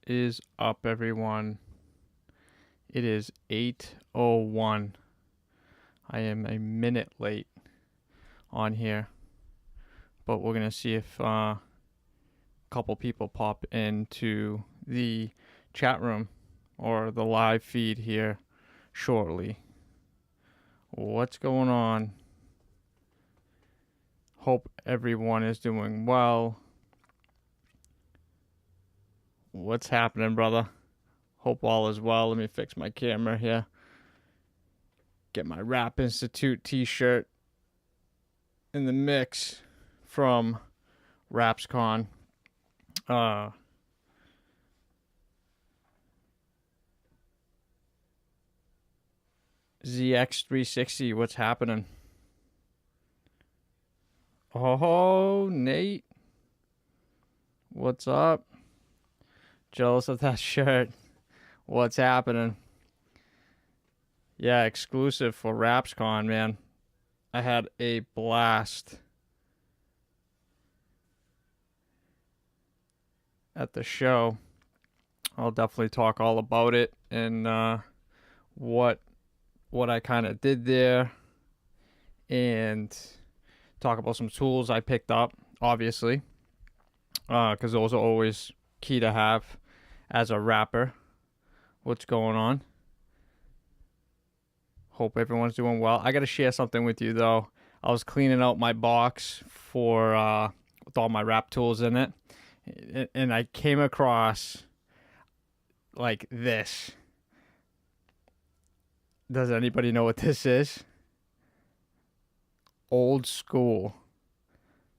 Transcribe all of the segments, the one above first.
is up, everyone? It is 8:01. I am a minute late on here, but we're gonna see if a couple people pop into the chat room or the live feed here shortly. What's going on? Hope everyone is doing well. What's happening, brother? Hope all is well. Let me fix my camera here. Get my Rap Institute t-shirt in the mix from WrapsCON. ZX360, what's happening? Oh, Nate. What's up? Jealous of that shirt. What's happening? Yeah, exclusive for WrapsCON, man. I had a blast at the show. I'll definitely talk all about it and what I kind of did there, and talk about some tools I picked up, obviously, because those are always key to have as a rapper. What's going on? Hope everyone's doing well. I got to share something with you, though. I was cleaning out my box for with all my rap tools in it, and I came across like this. Does anybody know what this is? Old school.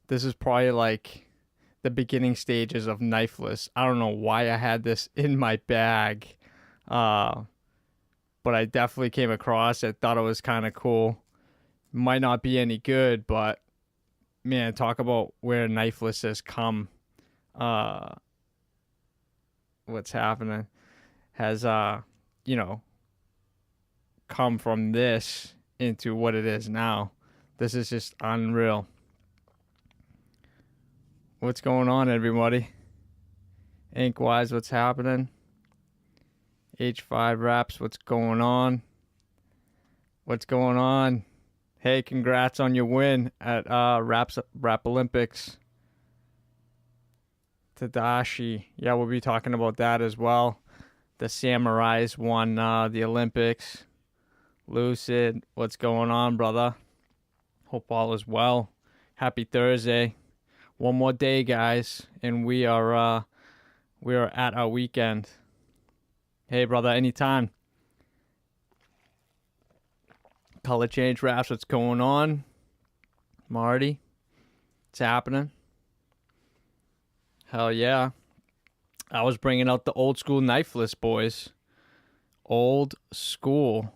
This is probably like the beginning stages of knifeless. I don't know why I had this in my bag, but I definitely came across it. Thought it was kind of cool. Might not be any good, but man, talk about where knifeless has come. What's happening has come from this into what it is now. This is just unreal. What's going on, everybody? Ink-wise, what's happening? H5 Raps, what's going on? What's going on? Hey, congrats on your win at Rap Olympics. Tadashi. Yeah, we'll be talking about that as well. The Samurais won the Olympics. Lucid, what's going on, brother? Hope all is well. Happy Thursday. One more day, guys, and we are at our weekend. Hey, brother, anytime. Color Change Raps, what's going on? Marty, it's happening. Hell yeah. I was bringing out the old school knifeless, boys. Old school.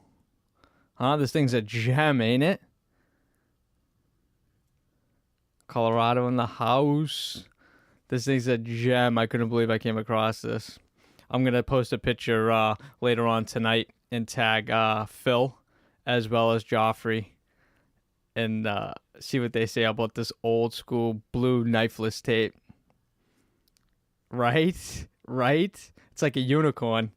Huh? This thing's a gem, ain't it? Colorado in the house. This thing's a gem. I couldn't believe I came across this. I'm going to post a picture later on tonight and tag Phil as well as Joffrey and see what they say about this old school blue knifeless tape. Right? Right? It's like a unicorn.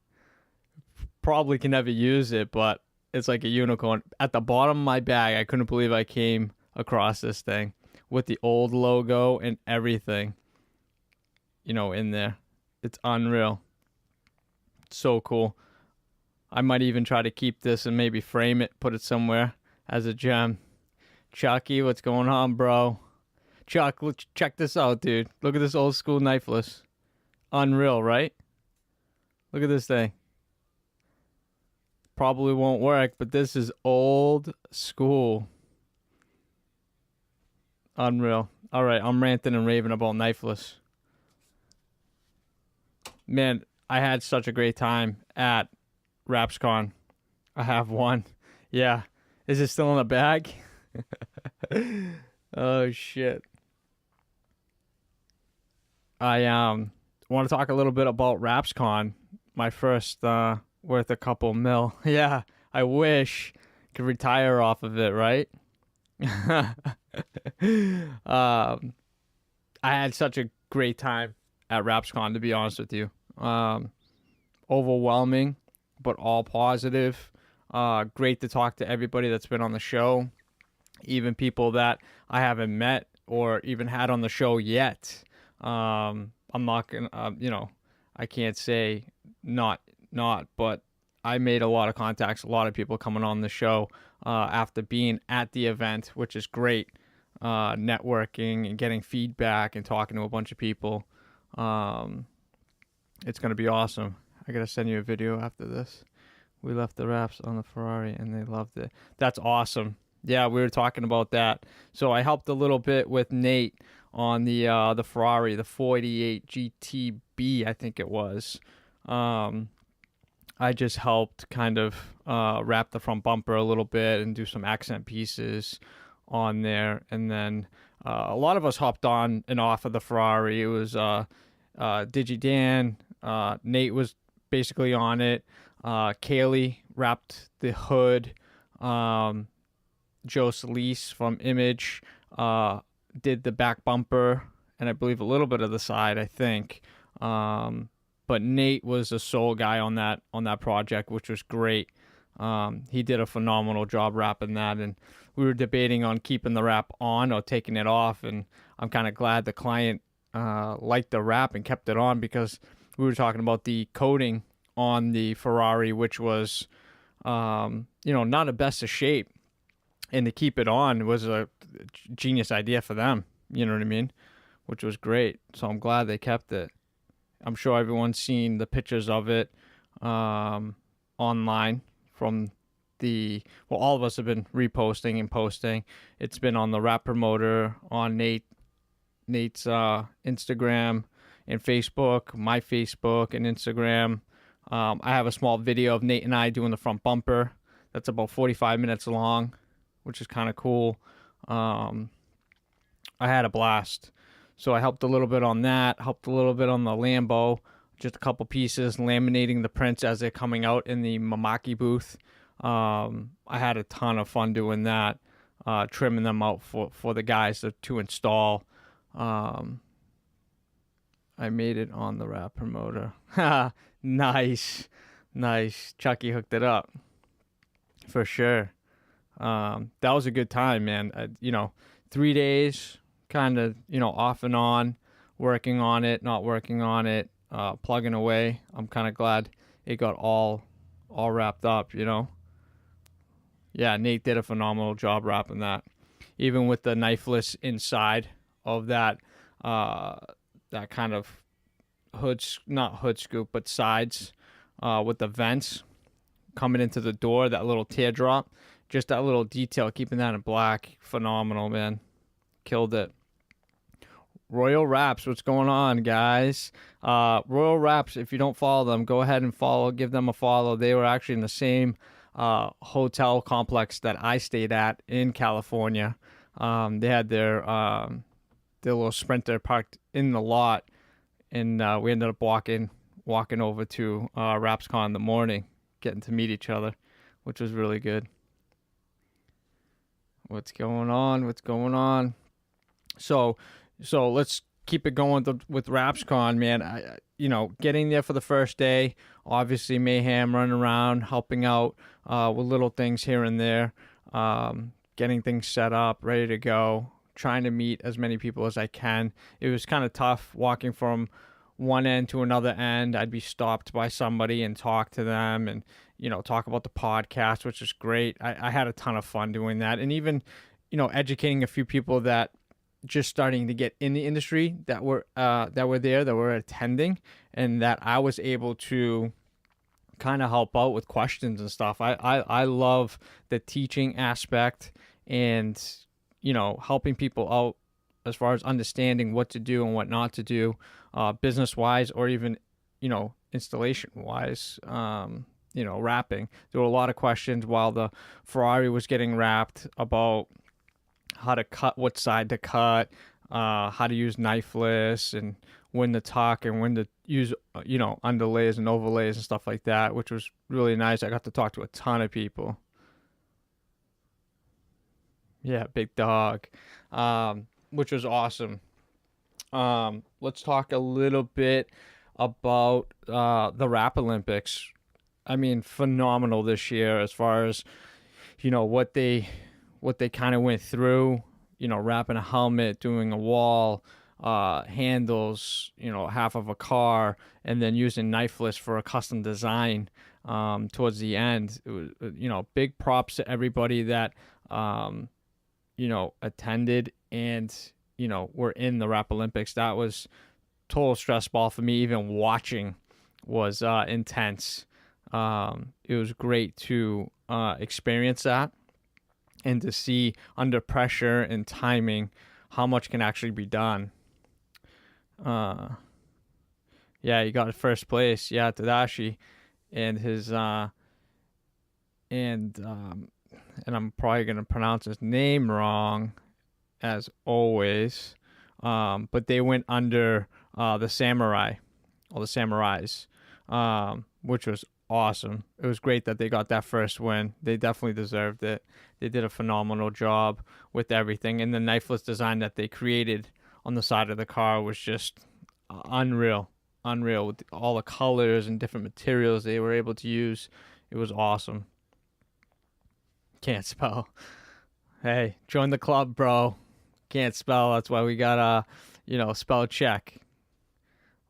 Probably can never use it, but it's like a unicorn. At the bottom of my bag, I couldn't believe I came across this thing with the old logo and everything, in there. It's unreal. It's so cool. I might even try to keep this and maybe frame it, put it somewhere as a gem. Chucky, what's going on, bro? Chuck, check this out, dude. Look at this old school knifeless. Unreal, right? Look at this thing. Probably won't work, but this is old school. Unreal. All right, I'm ranting and raving about knifeless. Man, I had such a great time at WrapsCON. I have one. Yeah. Is it still in the bag? Oh, shit. I want to talk a little bit about WrapsCON. My first worth a couple mil. Yeah, I wish could retire off of it, right? I had such a great time at WrapsCON, to be honest with you. Overwhelming, but all positive. Great to talk to everybody that's been on the show, even people that I haven't met or even had on the show yet. I'm not gonna, I can't say not, but I made a lot of contacts, a lot of people coming on the show after being at the event, which is great. Networking and getting feedback and talking to a bunch of people. It's gonna be awesome. I gotta send you a video after this. We left the wraps on the Ferrari and they loved it. That's awesome. Yeah, we were talking about that. So I helped a little bit with Nate on the Ferrari, the 488 GTB, I think it was. I just helped kind of wrap the front bumper a little bit and do some accent pieces on there. And then a lot of us hopped on and off of the Ferrari. It was Digi Dan, Nate was basically on it. Kaylee wrapped the hood. Joe Solis from Image did the back bumper and I believe a little bit of the side, I think. But Nate was the sole guy on that project, which was great. He did a phenomenal job wrapping that, and we were debating on keeping the wrap on or taking it off, and I'm kind of glad the client liked the wrap and kept it on, because we were talking about the coating on the Ferrari, which was not the best of shape, and to keep it on was a genius idea for them, you know what I mean, which was great. So I'm glad they kept it. I'm sure everyone's seen the pictures of it online from all of us have been reposting and posting. It's been on the Wrap Promoter, on Nate's Instagram and Facebook, my Facebook and Instagram. I have a small video of Nate and I doing the front bumper. That's about 45 minutes long, which is kind of cool. I had a blast. So I helped a little bit on that, helped a little bit on the Lambo, just a couple pieces, laminating the prints as they're coming out in the Mamaki booth. I had a ton of fun doing that, trimming them out for the guys to install. I made it on the Wrap Promoter. Nice. Chucky hooked it up. For sure. That was a good time, man. 3 days, kind of, off and on, working on it, not working on it, plugging away. I'm kind of glad it got all wrapped up, Yeah, Nate did a phenomenal job wrapping that. Even with the knifeless inside of that kind of not hood scoop, but sides with the vents coming into the door, that little teardrop, just that little detail, keeping that in black, phenomenal, man. Killed it. Royal Wraps, what's going on, guys? Royal Wraps, if you don't follow them, go ahead and give them a follow. They were actually in the same hotel complex that I stayed at in California. They had their little Sprinter parked in the lot, and we ended up walking over to WrapsCON in the morning, getting to meet each other, which was really good. What's going on? So let's keep it going with WrapsCON, man. Getting there for the first day, obviously mayhem, running around, helping out with little things here and there, getting things set up, ready to go, trying to meet as many people as I can. It was kind of tough walking from one end to another end. I'd be stopped by somebody and talk to them and, talk about the podcast, which is great. I had a ton of fun doing that. And even, educating a few people that just starting to get in the industry that were attending, and that I was able to kind of help out with questions and stuff. I love the teaching aspect and, helping people out as far as understanding what to do and what not to do, business wise, or even, installation wise, wrapping. There were a lot of questions while the Ferrari was getting wrapped about how to cut, what side to cut, how to use knifeless, and when to tuck and when to use, underlays and overlays and stuff like that, which was really nice. I got to talk to a ton of people. Yeah, big dog, which was awesome. Let's talk a little bit about the Rap Olympics. I mean, phenomenal this year as far as what they kind of went through. Wrapping a helmet, doing a wall, handles, half of a car, and then using knifeless for a custom design towards the end. It was, big props to everybody that attended and were in the Rap Olympics. That was total stress ball for me. Even watching was intense. It was great to experience that and to see under pressure and timing how much can actually be done. Yeah, he got first place. Yeah, Tadashi and his and I'm probably gonna pronounce his name wrong as always. But they went under the samurai or the samurais, which was awesome. It was great that they got that first win. They definitely deserved it. They did a phenomenal job with everything, and the knifeless design that they created on the side of the car was just unreal. Unreal with all the colors and different materials they were able to use. It was awesome. Can't spell. Hey, join the club, bro. Can't spell. That's why we got spell check.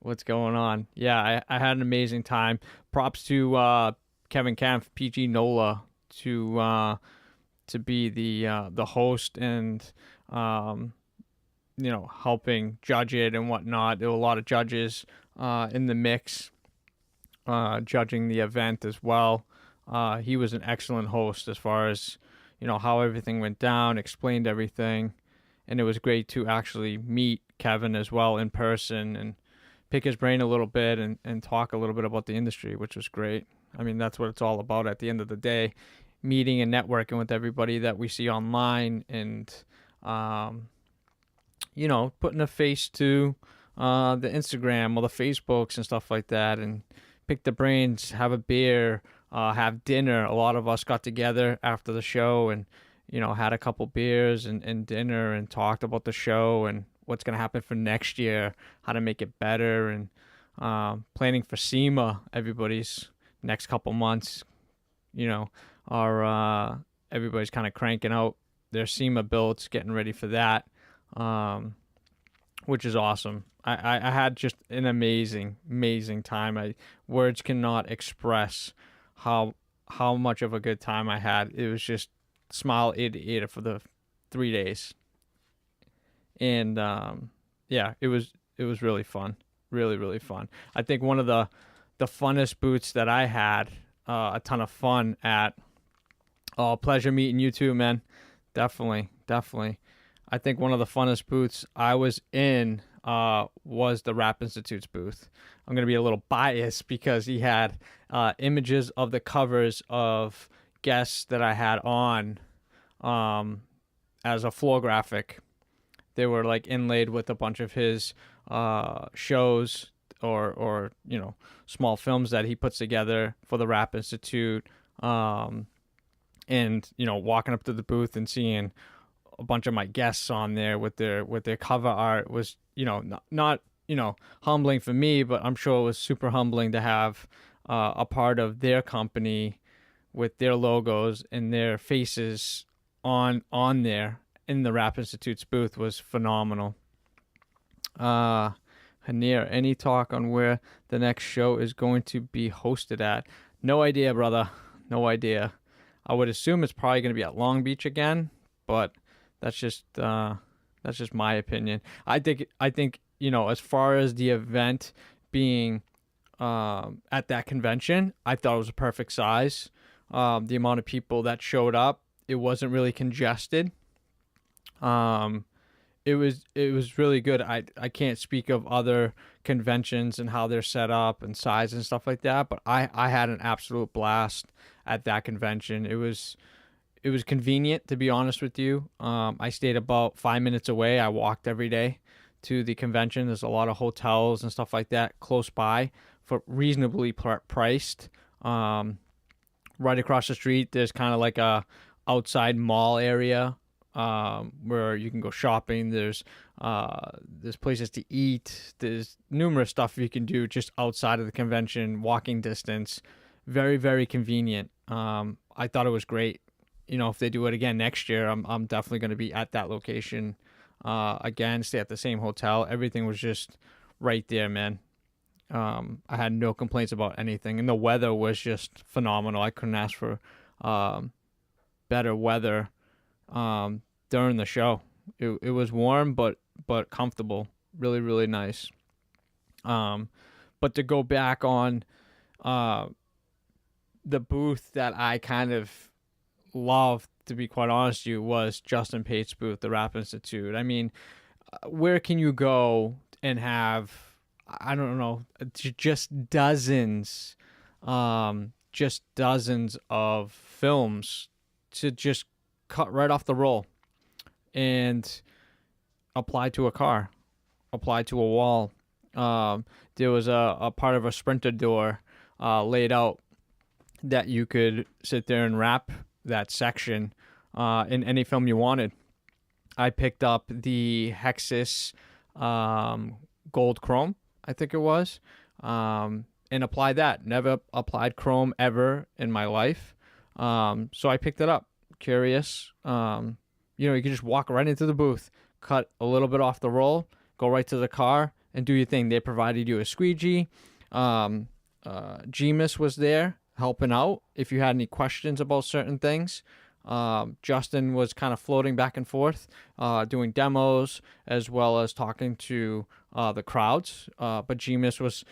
What's going on? Yeah, I had an amazing time. Props to Kevin Kempf, PG Nola, to be the host and helping judge it and whatnot. There were a lot of judges in the mix judging the event as well. He was an excellent host as far as how everything went down, explained everything, and it was great to actually meet Kevin as well in person and pick his brain a little bit and talk a little bit about the industry, which was great. I mean, that's what it's all about at the end of the day, meeting and networking with everybody that we see online and, putting a face to the Instagram or the Facebooks and stuff like that and pick the brains, have a beer, have dinner. A lot of us got together after the show and, had a couple beers and dinner and talked about the show and what's going to happen for next year, how to make it better, and planning for SEMA, everybody's next couple months, everybody's kind of cranking out their SEMA builds, getting ready for that, which is awesome. I had just an amazing time. Words cannot express how much of a good time I had. It was just smile ear to ear for the 3 days. And it was really fun, really fun. I think one of the funnest booths that I had a ton of fun at. Oh, pleasure meeting you too, man. Definitely. I think one of the funnest booths I was in was the Rap Institute's booth. I'm gonna be a little biased because he had images of the covers of guests that I had on as a floor graphic. They were like inlaid with a bunch of his shows or small films that he puts together for the Rap Institute. And walking up to the booth and seeing a bunch of my guests on there with their cover art was not humbling for me, but I'm sure it was super humbling to have a part of their company with their logos and their faces on there in the Rap Institute's booth was phenomenal. Hanir, any talk on where the next show is going to be hosted at? No idea, brother. No idea. I would assume it's probably going to be at Long Beach again, but that's just my opinion. I think as far as the event being at that convention, I thought it was a perfect size. The amount of people that showed up, it wasn't really congested. It was really good. I can't speak of other conventions and how they're set up and size and stuff like that, but I had an absolute blast at that convention. It was convenient, to be honest with you. I stayed about 5 minutes away. I walked every day to the convention. There's a lot of hotels and stuff like that close by for reasonably priced. Right across the street, there's kind of like a outside mall area where you can go shopping. There's places to eat. There's numerous stuff you can do just outside of the convention, walking distance. Very, very convenient. I thought it was great. You know, if they do it again next year, I'm definitely going to be at that location again. Stay at the same hotel. Everything was just right there, man. I had no complaints about anything, and the weather was just phenomenal. I couldn't ask for better weather during the show. It was warm but comfortable. Really, really nice. But to go back on the booth that I kind of loved, to be quite honest with you, was Justin Pate's booth, the Rap Institute. I mean, where can you go and have, I don't know, just dozens of films to just cut right off the roll and apply to a car, apply to a wall. There was a part of a Sprinter door laid out that you could sit there and wrap that section in any film you wanted. I picked up the Hexus Gold Chrome, I think it was, and applied that. Never applied chrome ever in my life. So I picked it up. Curious. You know, you can just walk right into the booth, cut a little bit off the roll, go right to the car, and do your thing. They provided you a squeegee. Jemus was there helping out if you had any questions about certain things. Justin was kind of floating back and forth, doing demos as well as talking to the crowds. But Jemus was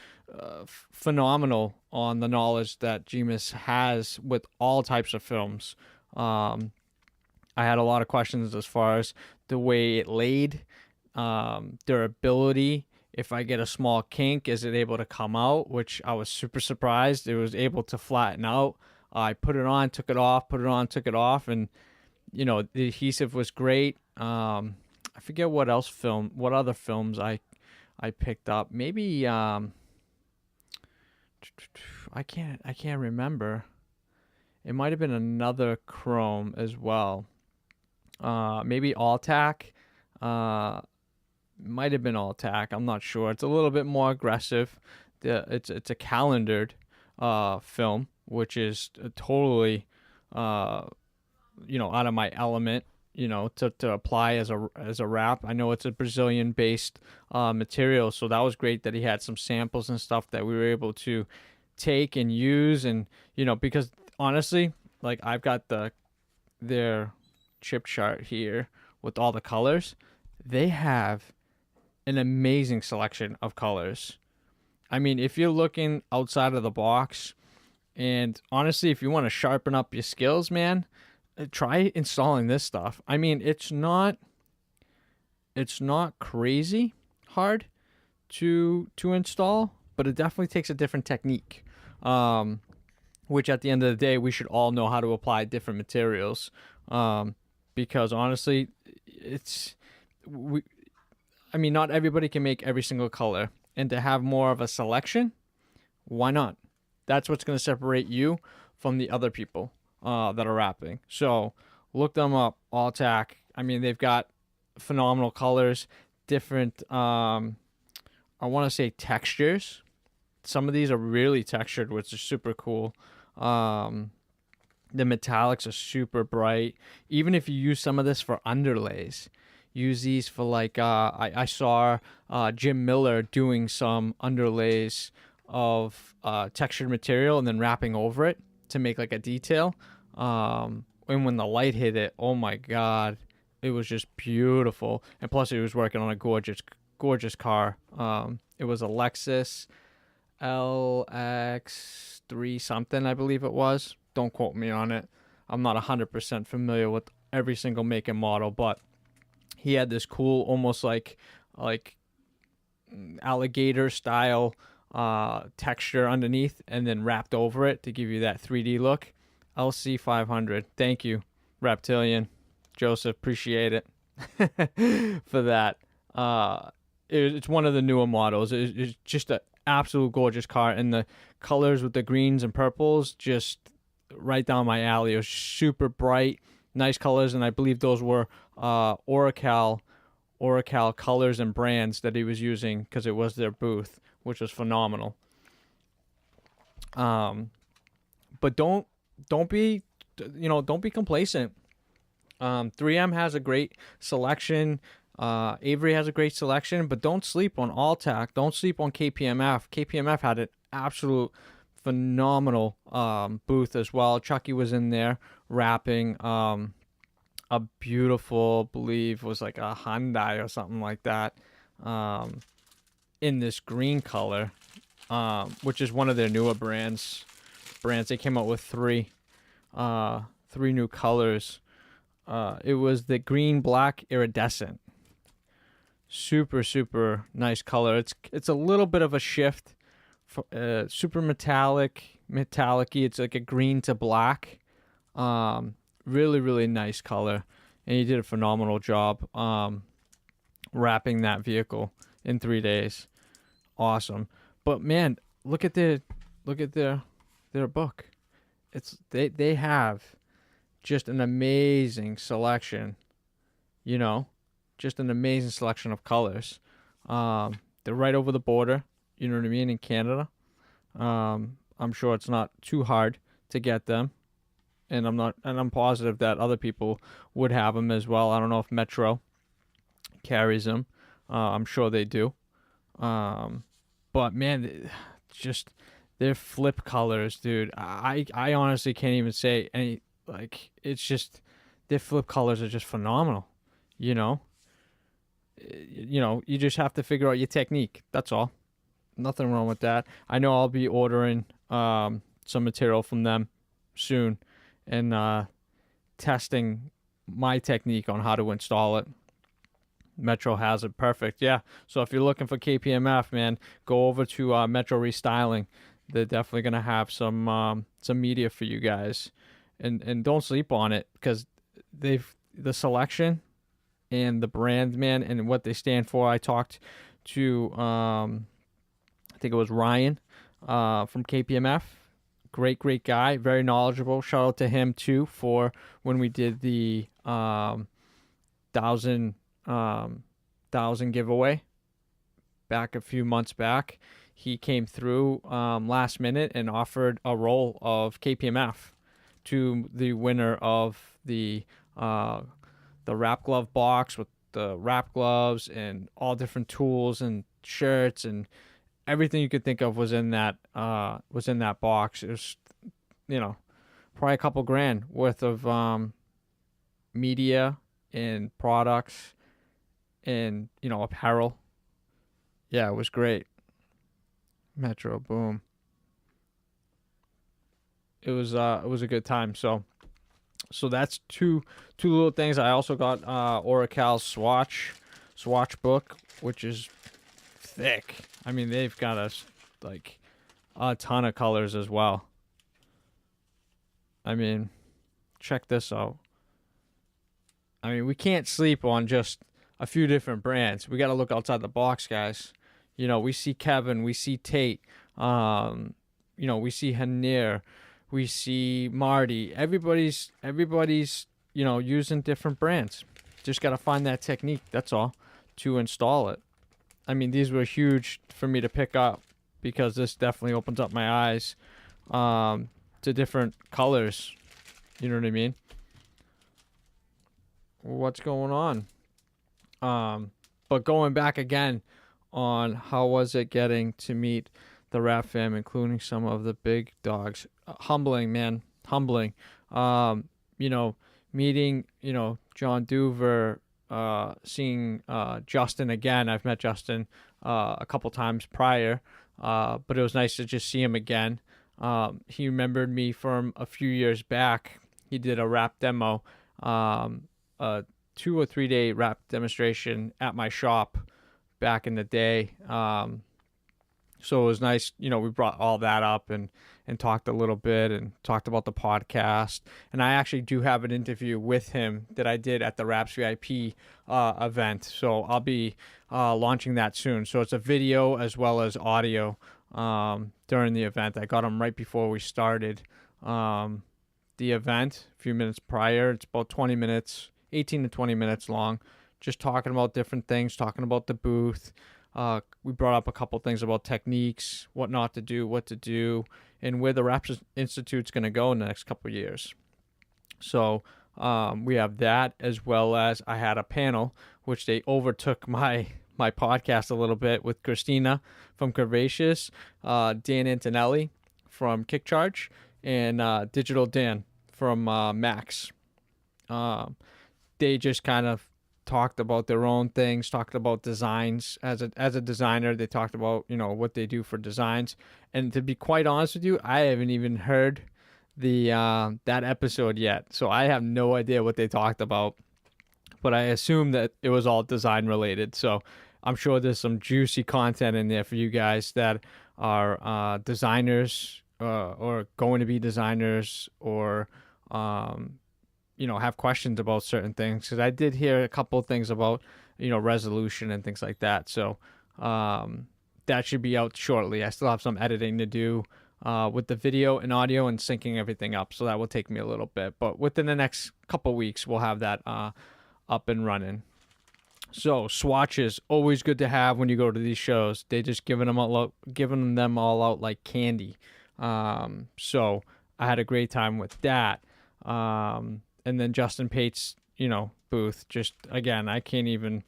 phenomenal on the knowledge that Jemus has with all types of films. I had a lot of questions as far as the way it laid, durability. If I get a small kink, is it able to come out? Which I was super surprised. It was able to flatten out. I put it on, took it off, put it on, took it off, and you know the adhesive was great. I forget what other films I picked up. Maybe I can't remember. It might have been another chrome as well. Maybe All-Tac. Might have been All-Tac. I'm not sure. It's a little bit more aggressive. It's a calendared film, which is totally out of my element, to apply as a wrap. I know it's a Brazilian based material, so that was great that he had some samples and stuff that we were able to take and use. And because honestly, like, I've got their chip chart here with all the colors. They have an amazing selection of colors. I mean, if you're looking outside of the box, and honestly, if you want to sharpen up your skills, man, try installing this stuff. I mean, it's not crazy hard to install, but it definitely takes a different technique. Which at the end of the day, we should all know how to apply different materials. Because honestly, not everybody can make every single color, and to have more of a selection, why not? That's what's going to separate you from the other people that are rapping. So look them up, All-Tac. I mean, they've got phenomenal colors, different, I want to say textures. Some of these are really textured, which is super cool. The metallics are super bright. Even if you use some of this for underlays, use these for like, I saw Jim Miller doing some underlays of textured material and then wrapping over it to make like a detail. And when the light hit it, oh my God, it was just beautiful. And plus he was working on a gorgeous car. It was a Lexus LX3 something, I believe it was. Don't quote me on it. I'm not 100% familiar with every single make and model, but he had this cool, almost like alligator style texture underneath, and then wrapped over it to give you that 3D look. LC500. Thank you, Reptilian. Joseph, appreciate it for that. It's one of the newer models. It's just an absolute gorgeous car, and the colors with the greens and purples just right down my alley. It was super bright, nice colors, and I believe those were Oracal colors and brands that he was using because it was their booth, which was phenomenal. But don't be don't be complacent. 3M has a great selection. Avery has a great selection, but don't sleep on Alltac. Don't sleep on KPMF. KPMF had an absolute phenomenal booth as well. Chucky was in there wrapping a beautiful, believe was like a Hyundai or something like that, in this green color, which is one of their newer brands. They came out with three new colors. It was the green black iridescent. Super nice color. It's a little bit of a shift. Super metallic-y. It's like a green to black. Really nice color, and he did a phenomenal job wrapping that vehicle in 3 days. Awesome. But man, look at their book. They have just an amazing selection, just an amazing selection of colors. They're right over the border, you know what I mean, in Canada. I'm sure it's not too hard to get them, and I'm positive that other people would have them as well. I don't know if Metro carries them. I'm sure they do. But man, just their flip colors, dude. I honestly can't even say any. Like, it's just, their flip colors are just phenomenal. You just have to figure out your technique. That's all. Nothing wrong with that. I know I'll be ordering some material from them soon and testing my technique on how to install it. Metro has it perfect. Yeah. So if you're looking for KPMF, man, go over to Metro Restyling. They're definitely gonna have some media for you guys. And don't sleep on it, because the selection and the brand, man, and what they stand for. I talked to I think it was Ryan from KPMF. Great guy, very knowledgeable. Shout out to him too for when we did the thousand giveaway back a few months back. He came through last minute and offered a roll of KPMF to the winner of the wrap glove box with the wrap gloves and all different tools and shirts and everything you could think of was in that box. It was, probably a couple grand worth of media and products and apparel. Yeah, it was great. Metro, boom. It was a good time. So that's two little things. I also got Oracal's swatch book, which is thick. I mean, they've got us like a ton of colors as well. I mean, check this out. I mean, we can't sleep on just a few different brands. We got to look outside the box, guys. We see Kevin, we see Tate, we see Hanier, we see Marty. Everybody's using different brands. Just got to find that technique, that's all, to install it. I mean, these were huge for me to pick up because this definitely opens up my eyes to different colors. You know what I mean? What's going on? But going back again on how was it getting to meet the Wrap fam, including some of the big dogs. Humbling, man. Humbling. Meeting, John Doover, seeing Justin again. I've met Justin a couple times prior, but it was nice to just see him again. He remembered me from a few years back. He did a wrap demo, a 2 or 3 day wrap demonstration at my shop back in the day. So it was nice, we brought all that up and talked a little bit and talked about the podcast. And I actually do have an interview with him that I did at the WrapsVIP event. So I'll be launching that soon. So it's a video as well as audio during the event. I got him right before we started. the event a few minutes prior. It's about 20 minutes, 18 to 20 minutes long, just talking about different things, talking about the booth. We brought up a couple things about techniques, what not to do, what to do, and where the Wraps Institute's going to go in the next couple of years. So we have that, as well as I had a panel, which they overtook my podcast a little bit, with Christina from Curvaceous, Dan Antonelli from Kick Charge, and Digital Dan from Max. They just kind of talked about their own things, talked about designs. As a designer, they talked about, what they do for designs. And to be quite honest with you, I haven't even heard the that episode yet, so I have no idea what they talked about, but I assume that it was all design related. So I'm sure there's some juicy content in there for you guys that are designers, or going to be designers, or have questions about certain things, because I did hear a couple of things about resolution and things like that. So that should be out shortly. I still have some editing to do with the video and audio and syncing everything up, so that will take me a little bit, but within the next couple weeks we'll have that up and running. So swatches, always good to have when you go to these shows. They just giving them all out like candy. So I had a great time with that. And then Justin Pate's booth, just again, I can't even,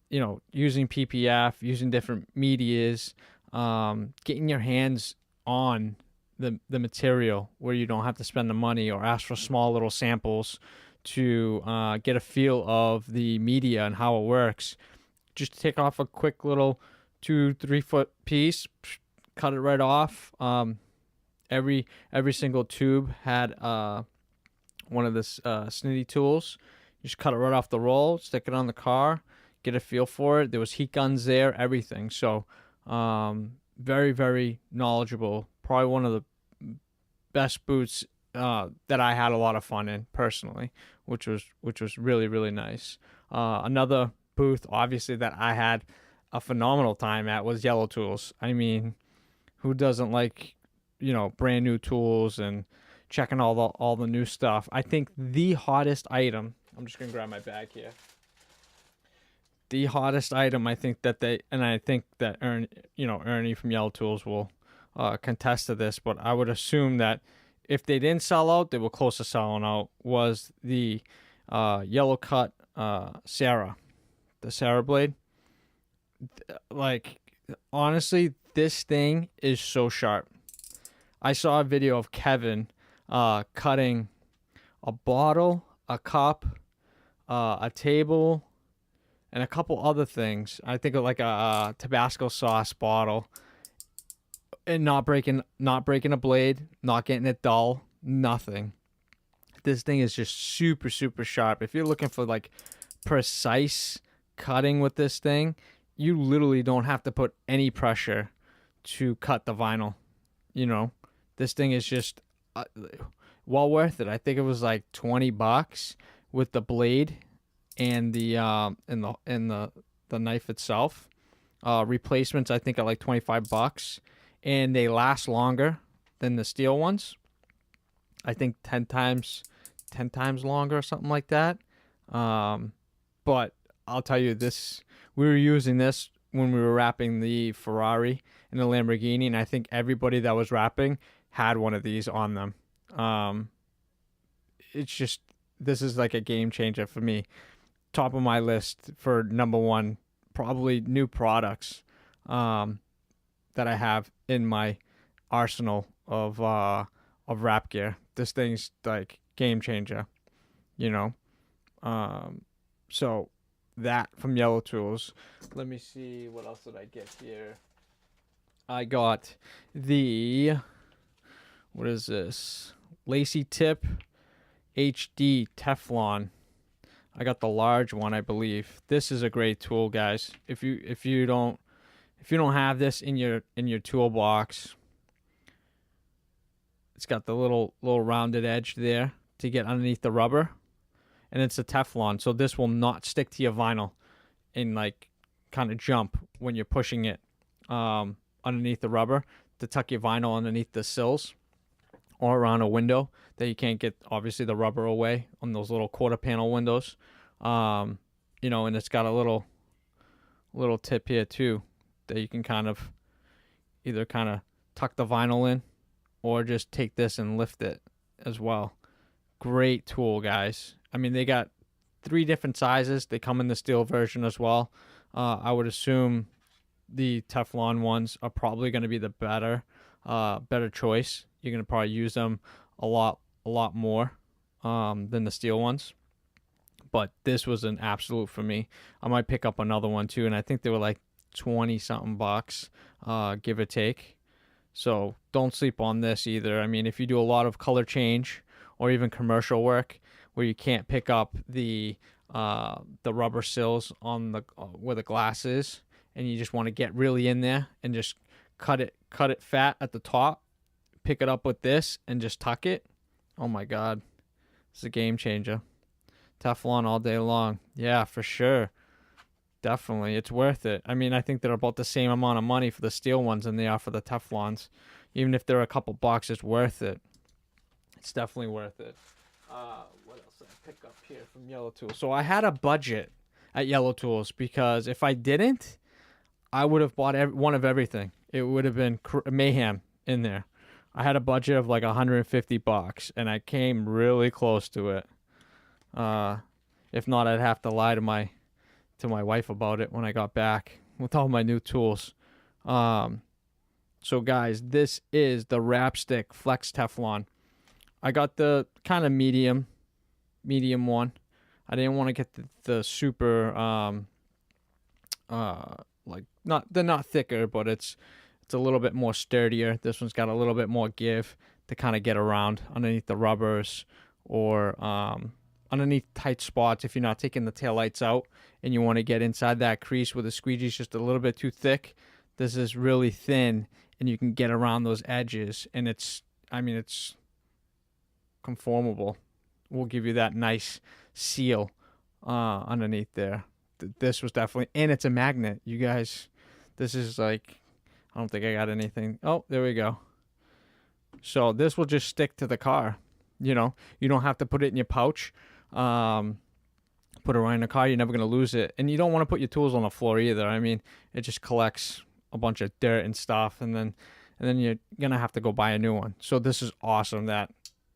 using PPF, using different medias, getting your hands on the material where you don't have to spend the money or ask for small little samples to get a feel of the media and how it works. Just take off a quick little 2-3 foot piece, cut it right off. Every single tube had one of the snitty tools. You just cut it right off the roll, stick it on the car, get a feel for it. There was heat guns there, everything. So very, very knowledgeable. Probably one of the best booths that I had a lot of fun in personally, which was really, really nice. Another booth, obviously, that I had a phenomenal time at was Yellow Tools. I mean, who doesn't like, brand new tools and checking all the new stuff? I think the hottest item, I'm just gonna grab my bag here. The hottest item, I think that Ernie from Yellow Tools will contest to this, but I would assume that if they didn't sell out, they were close to selling out, was the Yellow Cut Sarah, the Sarah blade. Like, honestly, this thing is so sharp. I saw a video of Kevin cutting a bottle, a cup, a table, and a couple other things. I think of like a Tabasco sauce bottle, and not breaking a blade, not getting it dull, nothing. This thing is just super, super sharp. If you're looking for like precise cutting with this thing, you literally don't have to put any pressure to cut the vinyl. This thing is just well worth it. I think it was like $20 with the blade and the knife itself. Replacements, I think, are like $25, and they last longer than the steel ones. I think 10 times longer or something like that. But I'll tell you this, we were using this when we were wrapping the Ferrari and the Lamborghini, and I think everybody that was wrapping had one of these on them. It's just, this is like a game changer for me. Top of my list for number one, probably new products that I have in my arsenal of wrap gear. This thing's like game changer, So that from Yellow Tools. Let me see, what else did I get here? I got the, what is this? Lacy Tip HD Teflon. I got the large one, I believe. This is a great tool, guys. If you don't have this in your toolbox, it's got the little rounded edge there to get underneath the rubber, and it's a Teflon, so this will not stick to your vinyl and like kind of jump when you're pushing it underneath the rubber to tuck your vinyl underneath the sills or around a window that you can't get, obviously, the rubber away on those little quarter panel windows. And it's got a little tip here too that you can kind of either kind of tuck the vinyl in or just take this and lift it as well. Great tool, guys. I mean, they got 3 different sizes. They come in the steel version as well. I would assume the Teflon ones are probably going to be the better choice. You're going to probably use them a lot more than the steel ones. But this was an absolute for me. I might pick up another one too, and I think they were like 20 something bucks, give or take. So don't sleep on this either. I mean, if you do a lot of color change or even commercial work where you can't pick up the rubber sills on the where the glass is, and you just want to get really in there and just cut it fat at the top, pick it up with this and just tuck it. Oh my God, it's a game changer. Teflon all day long. Yeah, for sure. Definitely. It's worth it. I mean, I think they're about the same amount of money for the steel ones than they are for the Teflons. Even if they're a couple bucks, it's worth it. It's definitely worth it. What else did I pick up here from Yellow Tools? So I had a budget at Yellow Tools because if I didn't, I would have bought one of everything. It would have been mayhem in there. I had a budget of like $150 and I came really close to it. If not, I'd have to lie to my wife about it when I got back with all my new tools. So guys, this is the WrapStick Flex Teflon. I got the kind of medium one. I didn't want to get the super they're not thicker, but it's a little bit more sturdier. This one's got a little bit more give to kind of get around underneath the rubbers or underneath tight spots if you're not taking the taillights out and you want to get inside that crease where the squeegee's just a little bit too thick. This is really thin and you can get around those edges, and it's conformable. We'll give you that nice seal underneath there. This was definitely, and it's a magnet, you guys. This is like, I don't think I got anything. Oh, there we go. So this will just stick to the car. You don't have to put it in your pouch. Put it right in the car. You're never going to lose it. And you don't want to put your tools on the floor either. I mean, it just collects a bunch of dirt and stuff. And then you're going to have to go buy a new one. So this is awesome that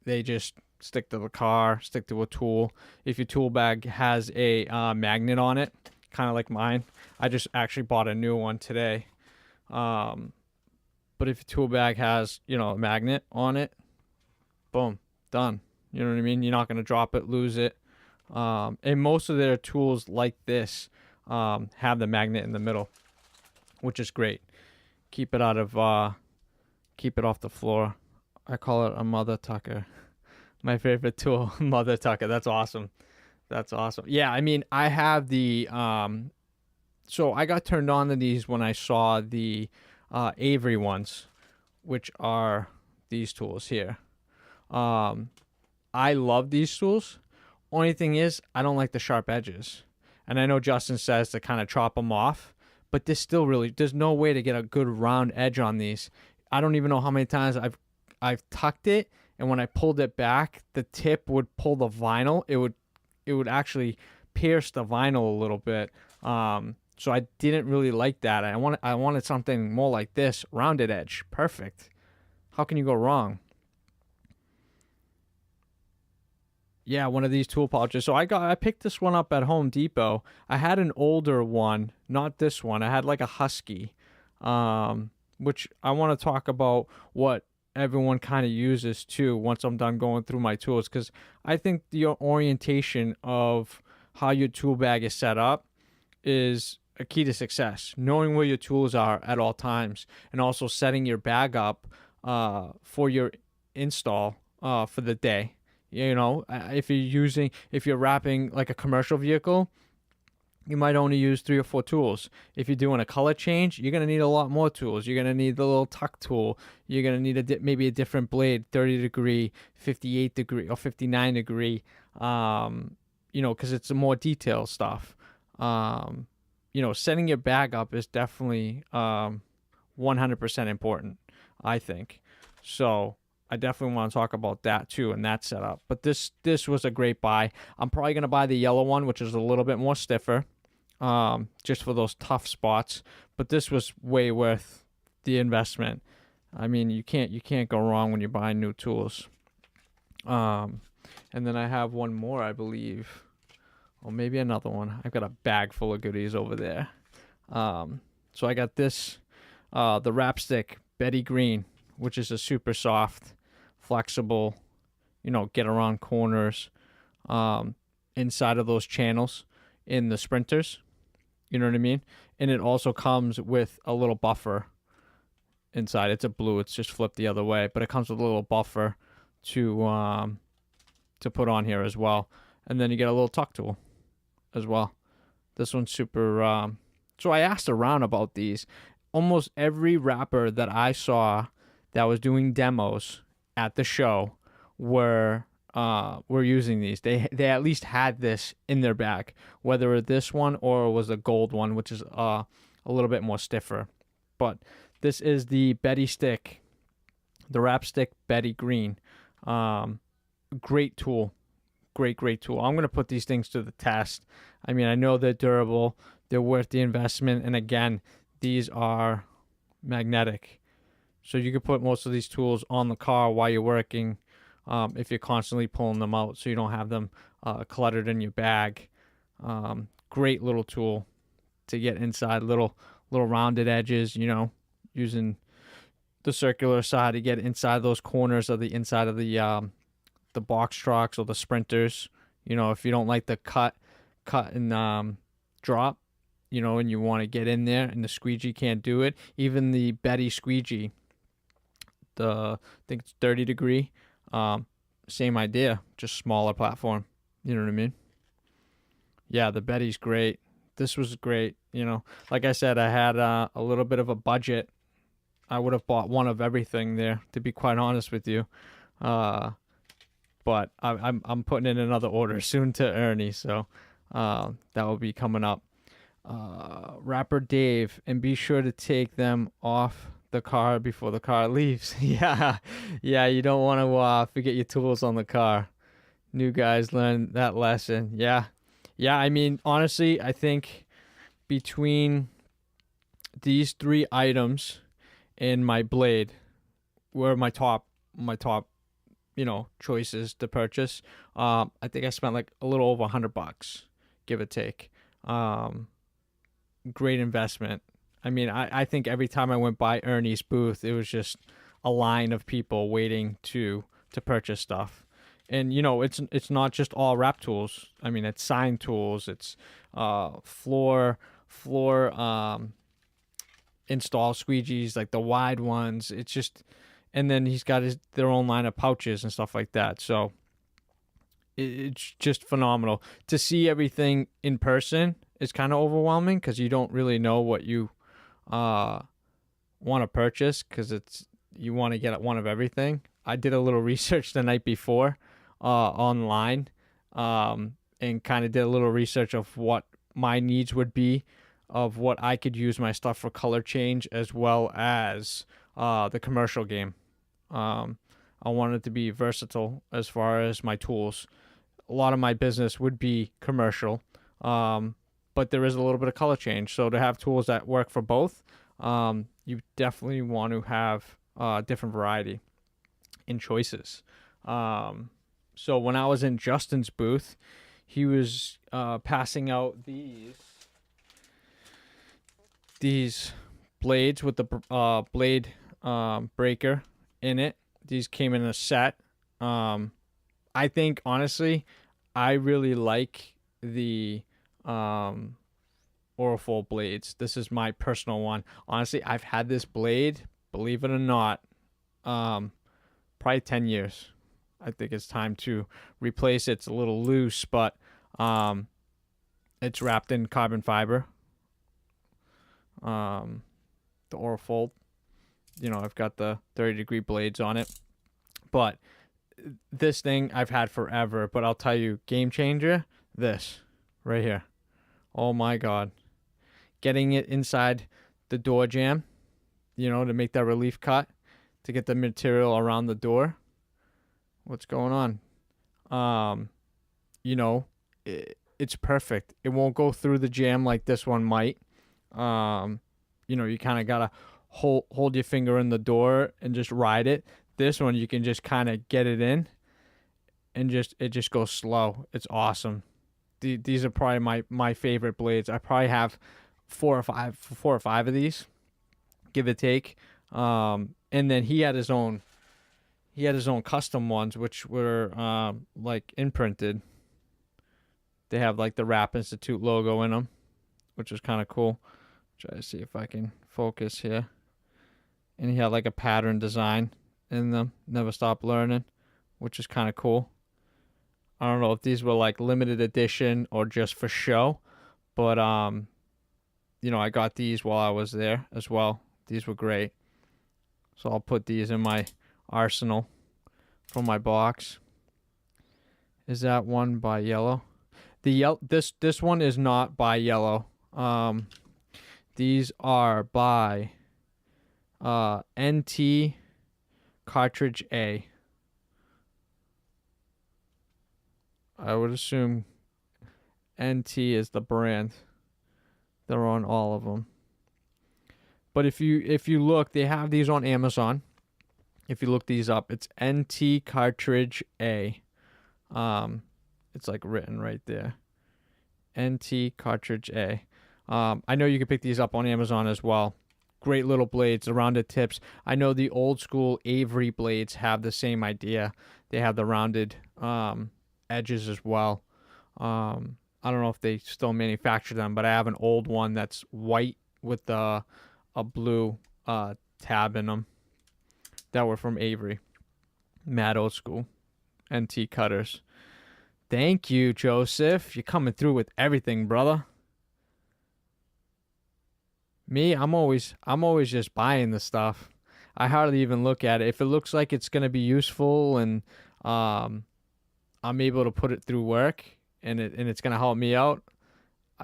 they just stick to the car, stick to a tool. If your tool bag has a magnet on it, kind of like mine. I just actually bought a new one today. But if your tool bag has, a magnet on it, boom, done. You know what I mean? You're not going to drop it, lose it. And most of their tools like this have the magnet in the middle, which is great. Keep it off the floor. I call it a mother tucker. My favorite tool, mother tucker. That's awesome. Yeah, I mean, I have the so I got turned on to these when I saw the Avery ones, which are these tools here. I love these tools. Only thing is, I don't like the sharp edges. And I know Justin says to kind of chop them off, but there's no way to get a good round edge on these. I don't even know how many times I've tucked it, and when I pulled it back, the tip would pull the vinyl. It would actually pierce the vinyl a little bit. So I didn't really like that. I wanted something more like this, rounded edge. Perfect. How can you go wrong? Yeah, one of these tool pouches. So I picked this one up at Home Depot. I had an older one, not this one. I had like a Husky, which I want to talk about what everyone kind of uses too once I'm done going through my tools, because I think your orientation of how your tool bag is set up is a key to success. Knowing where your tools are at all times, and also setting your bag up for your install for the day. If you're wrapping like a commercial vehicle, you might only use 3 or 4 tools. If you're doing a color change, you're going to need a lot more tools. You're going to need the little tuck tool. You're going to need maybe a different blade, 30 degree, 58 degree, or 59 degree, because it's a more detailed stuff. Setting your bag up is definitely 100% important, I think. So I definitely want to talk about that too and that setup. But this was a great buy. I'm probably gonna buy the yellow one, which is a little bit more stiffer, just for those tough spots. But this was way worth the investment. I mean, you can't go wrong when you're buying new tools. And then I have one more, I believe, or maybe another one. I've got a bag full of goodies over there. So I got this, the WrapStick Betty Green, which is a super soft, flexible, get around corners, inside of those channels in the sprinters. You know what I mean? And it also comes with a little buffer inside. It's a blue. It's just flipped the other way, but it comes with a little buffer to put on here as well. And then you get a little tuck tool as well. This one's super. So I asked around about these. Almost every rapper that I saw that was doing demos at the show were using these. They at least had this in their bag, whether it this one or it was a gold one, which is a little bit more stiffer. But this is the Betty Stick, the WrapStick Betty Green. Great tool. Great tool. I'm going to put these things to the test. I mean, I know they're durable. They're worth the investment. And again, these are magnetic. So you can put most of these tools on the car while you're working, if you're constantly pulling them out so you don't have them cluttered in your bag. Great little tool to get inside, little rounded edges, using the circular side to get inside those corners of the inside of the box trucks or the sprinters. If you don't like the cut and drop, and you want to get in there and the squeegee can't do it. Even the Betty squeegee, I think it's 30 degree, same idea, just smaller platform. You know what I mean? Yeah, the Betty's great. This was great. Like I said, I had a little bit of a budget. I would have bought one of everything there, to be quite honest with you. But I'm putting in another order soon to Ernie, so that will be coming up. Rapper Dave, and be sure to take them off the car before the car leaves. Yeah, you don't want to forget your tools on the car. New guys learn that lesson. Yeah. I mean, honestly, I think between these 3 items and my blade were my top choices to purchase. I think I spent like a little over $100, give or take. Great investment. I mean, I think every time I went by Ernie's booth, it was just a line of people waiting to purchase stuff. And it's not just all wrap tools. I mean, it's sign tools. It's floor install squeegees, like the wide ones. It's just, and then he's got their own line of pouches and stuff like that. So it's just phenomenal to see everything in person. It's kind of overwhelming because you don't really know what you want to purchase, because you want to get one of everything. I did a little research the night before online, and kind of did a little research of what my needs would be, of what I could use my stuff for color change, as well as the commercial game. I wanted to be versatile as far as my tools. A lot of my business would be commercial, but there is a little bit of color change. So to have tools that work for both, you definitely want to have different variety in choices. So when I was in Justin's booth, he was passing out these blades with the blade breaker in it. These came in a set. I think, honestly, I really like the Orfold blades. This is my personal one. Honestly, I've had this blade, believe it or not, probably 10 years. I think it's time to replace it. It's a little loose, but it's wrapped in carbon fiber. The Orfold. I've got the 30-degree blades on it. But this thing I've had forever. But I'll tell you, game changer, this right here. Oh, my God. Getting it inside the door jamb, to make that relief cut, to get the material around the door. What's going on? You know, it's perfect. It won't go through the jam like this one might. You know, you kind of gotta hold your finger in the door and just ride it. This one you can just kind of get it in, and it just goes slow. It's awesome. These are probably my favorite blades. I probably have four or five of these, give or take. And then he had his own custom ones, which were like imprinted. They have like the Rap Institute logo in them, which is kind of cool. Try to see if I can focus here. And he had like a pattern design in them. Never Stop Learning, which is kind of cool. I don't know if these were like limited edition or just for show, but you know, I got these while I was there as well. These were great. So I'll put these in my arsenal from my box. Is that one by Yellow? This one is not by Yellow. These are by NT Cartridge A. I would assume NT is the brand. They're on all of them. But if you look, they have these on Amazon. If you look these up, it's NT Cartridge A. It's like written right there. NT Cartridge A. I know you can pick these up on Amazon as well. Great little blades, the rounded tips. I know the old school Avery blades have the same idea. They have the rounded edges as well. I don't know if they still manufacture them, but I have an old one that's white with a blue tab in them that were from Avery. Mad old school NT cutters. Thank you, Joseph. You're coming through with everything, brother. Me, I'm always just buying the stuff. I hardly even look at it. If it looks like it's gonna be useful and I'm able to put it through work and it's gonna help me out,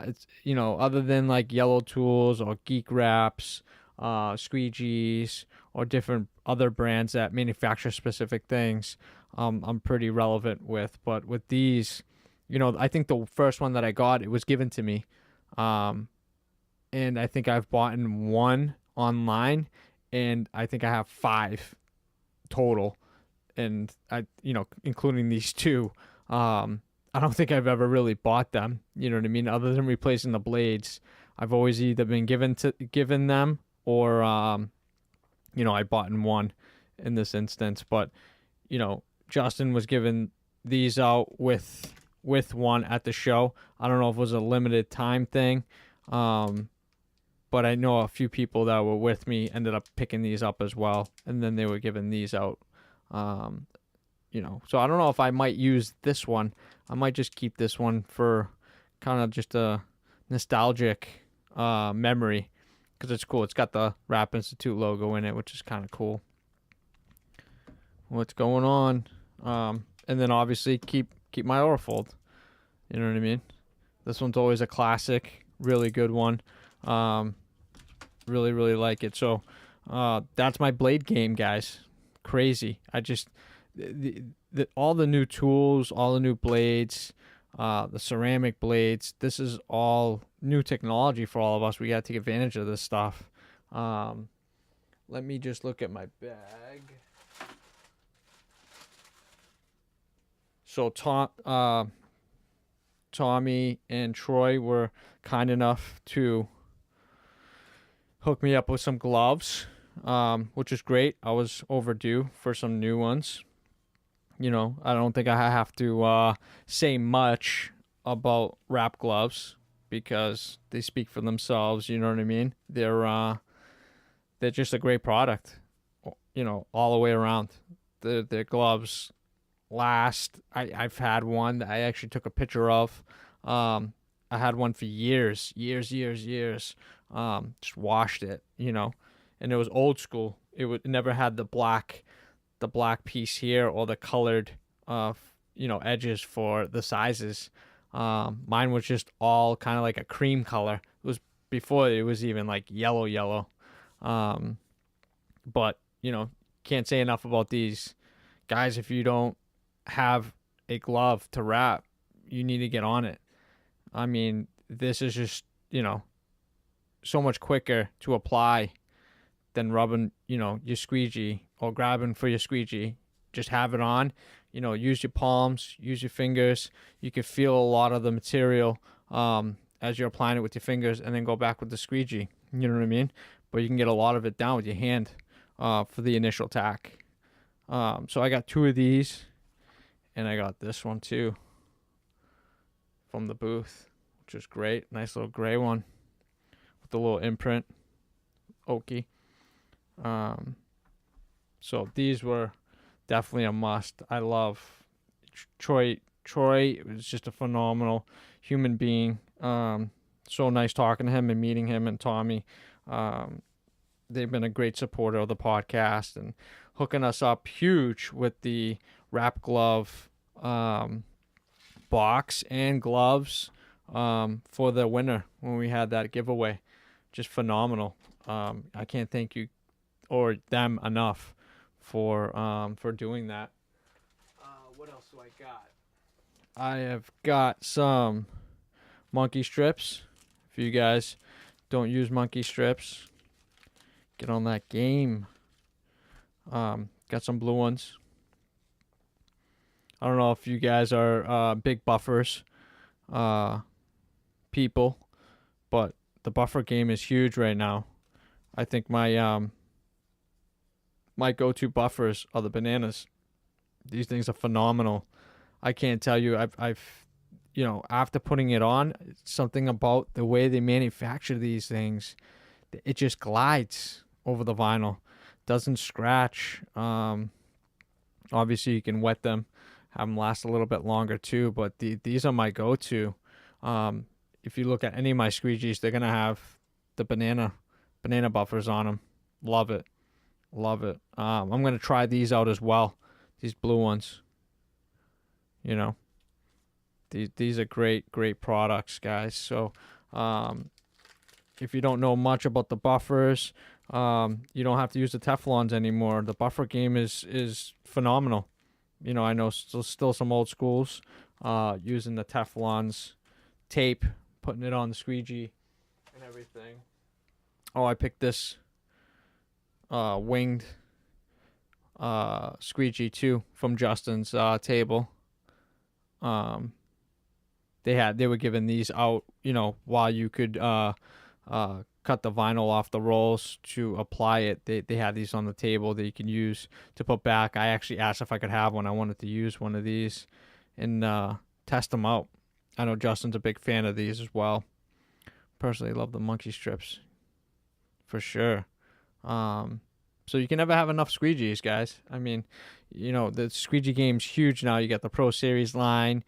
it's, you know, other than like Yellow Tools or Geek Wraps, Squeegees, or different other brands that manufacture specific things, I'm pretty relevant with. But with these, you know, I think the first one that I got, it was given to me. And I think I've bought one online, and I think I have 5 total. And I, you know, including these 2, I don't think I've ever really bought them. You know what I mean? Other than replacing the blades, I've always either been given them or, you know, I bought one in this instance. But, you know, Justin was giving these out with one at the show. I don't know if it was a limited time thing. But I know a few people that were with me ended up picking these up as well, and then they were giving these out. You know, so I don't know if I might use this one. I might just keep this one for kind of just a nostalgic memory, because it's cool. It's got the Rap Institute logo in it, which is kind of cool. What's going on? And then obviously keep my Orfold. You know what I mean? This one's always a classic, really good one. Really, really like it. So that's my blade game, guys. Crazy. I just all the new tools, all the new blades, the ceramic blades. This is all new technology for all of us. We got to take advantage of this stuff. Let me just look at my bag. So Tommy and Troy were kind enough to hook me up with some gloves, which is great. I was overdue for some new ones. You know, I don't think I have to say much about wrap gloves because they speak for themselves. You know what I mean? They're just a great product. You know, all the way around. Their gloves last. I've had one that I actually took a picture of. I had one for years. Just washed it, you know, and it was old school. It never had the black piece here or the colored, you know, edges for the sizes. Mine was just all kind of like a cream color. It was before it was even like yellow. But you know, can't say enough about these. Guys, if you don't have a glove to wrap, you need to get on it. I mean, this is just, so much quicker to apply than rubbing, your squeegee or grabbing for your squeegee. Just have it on, use your palms, use your fingers. You can feel a lot of the material as you're applying it with your fingers, and then go back with the squeegee. You know what I mean? But you can get a lot of it down with your hand for the initial tack. So I got 2 of these, and I got this one too from the booth, which is great. Nice little gray one with the little imprint, oaky. So these were definitely a must. I love Troy. Troy was just a phenomenal human being. So nice talking to him and meeting him, and Tommy. They've been a great supporter of the podcast and hooking us up huge with the wrap glove box and gloves for the winner when we had that giveaway. Just phenomenal. I can't thank you or them enough for doing that. What else do I got? I have got some monkey strips. If you guys don't use monkey strips, get on that game. Got some blue ones. I don't know if you guys are big buffers people, but the buffer game is huge right now. I think my my go-to buffers are the bananas. These things are phenomenal. I can't tell you. I've after putting it on, something about the way they manufacture these things, it just glides over the vinyl, doesn't scratch. Obviously you can wet them, have them last a little bit longer too, but these are my go-to. If you look at any of my squeegees, they're gonna have the banana buffers on them. Love it. I'm gonna try these out as well, these blue ones. These are great products, guys. So if you don't know much about the buffers, you don't have to use the Teflons anymore. The buffer game is phenomenal. I know still some old schools using the Teflons, tape, putting it on the squeegee and everything. Oh, I picked this winged squeegee too from Justin's table. They were giving these out, while you could cut the vinyl off the rolls to apply it. They had these on the table that you can use to put back. I actually asked if I could have one. I wanted to use one of these and test them out. I know Justin's a big fan of these as well. Personally, love the monkey strips for sure. So you can never have enough squeegees, guys. I mean, the squeegee game's huge now. You got the Pro Series line.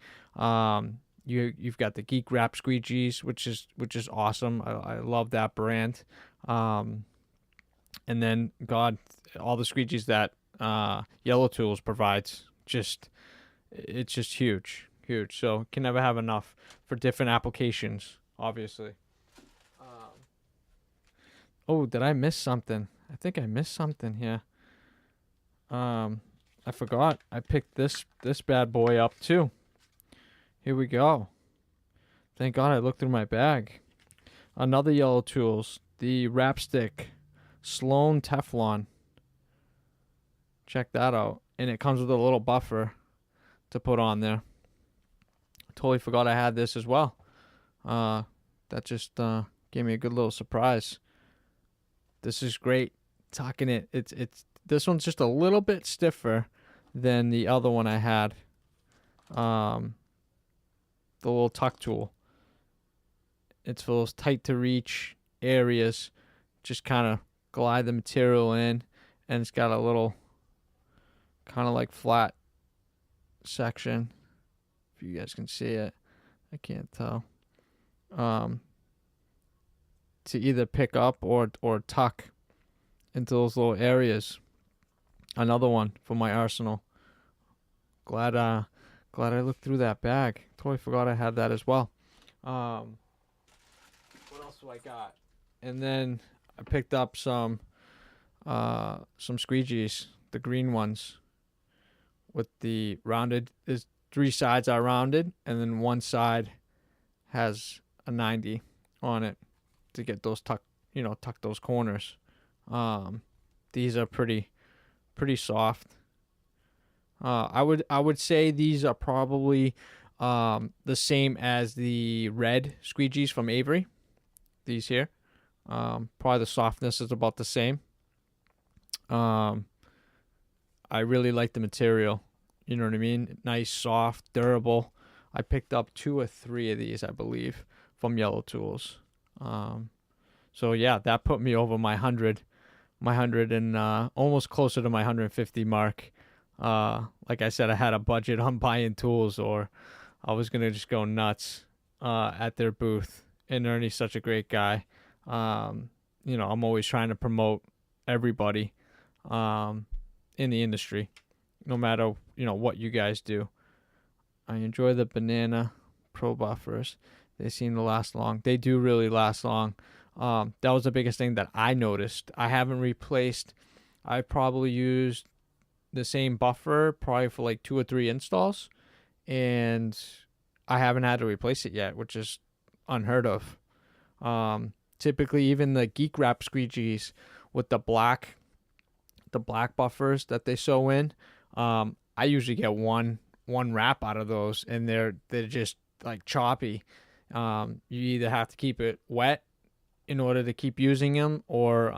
You've got the Geek Wrap squeegees, which is awesome. I love that brand. And then all the squeegees that Yellow Tools provides, it's just huge. So can never have enough for different applications, obviously. Oh, did I miss something? I think I missed something here. I forgot. I picked this bad boy up too. Here we go. Thank God I looked through my bag. Another Yellow Tools, the Wrapstick Sloan Teflon. Check that out. And it comes with a little buffer to put on there. Totally forgot I had this as well. That just gave me a good little surprise. This is great. Tucking it. It's this one's just a little bit stiffer than the other one I had. The little tuck tool. It's for those tight to reach areas. Just kind of glide the material in, and it's got a little kind of like flat section. If you guys can see it, I can't tell. To either pick up or tuck into those little areas. Another one for my arsenal. Glad I looked through that bag. Totally forgot I had that as well. What else do I got? And then I picked up some squeegees. the green ones with the rounded. There's 3 sides are rounded, and then one side has a 90 on it to get those tuck those corners. These are pretty soft. I would say these are probably the same as the red squeegees from Avery. These here, probably the softness is about the same. I really like the material. You know what I mean? Nice, soft, durable. I picked up 2 or 3 of these, I believe, from Yellow Tools. So yeah, that put me over my 100 and almost closer to my 150 mark. Like I said, I had a budget on buying tools, or I was gonna just go nuts at their booth. And Ernie's such a great guy. I'm always trying to promote everybody in the industry, no matter what you guys do. I enjoy the Banana Pro buffers. They seem to last long. They do really last long. That was the biggest thing that I noticed. I haven't replaced. I probably used the same buffer probably for like 2 or 3 installs, and I haven't had to replace it yet, which is unheard of. Typically, even the Geek Wrap squeegees with the black buffers that they sew in, I usually get one wrap out of those, and they're just like choppy. You either have to keep it wet in order to keep using them, or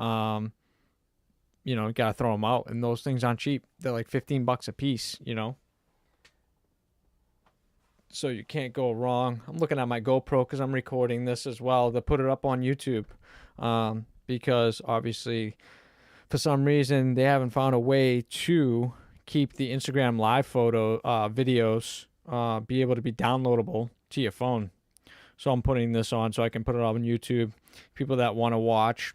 gotta throw them out. And those things aren't cheap. They're like $15 a piece, So you can't go wrong. I'm looking at my GoPro because I'm recording this as well to put it up on YouTube, because obviously for some reason they haven't found a way to keep the Instagram live photo videos be able to be downloadable to your phone. So I'm putting this on so I can put it on YouTube. People that want to watch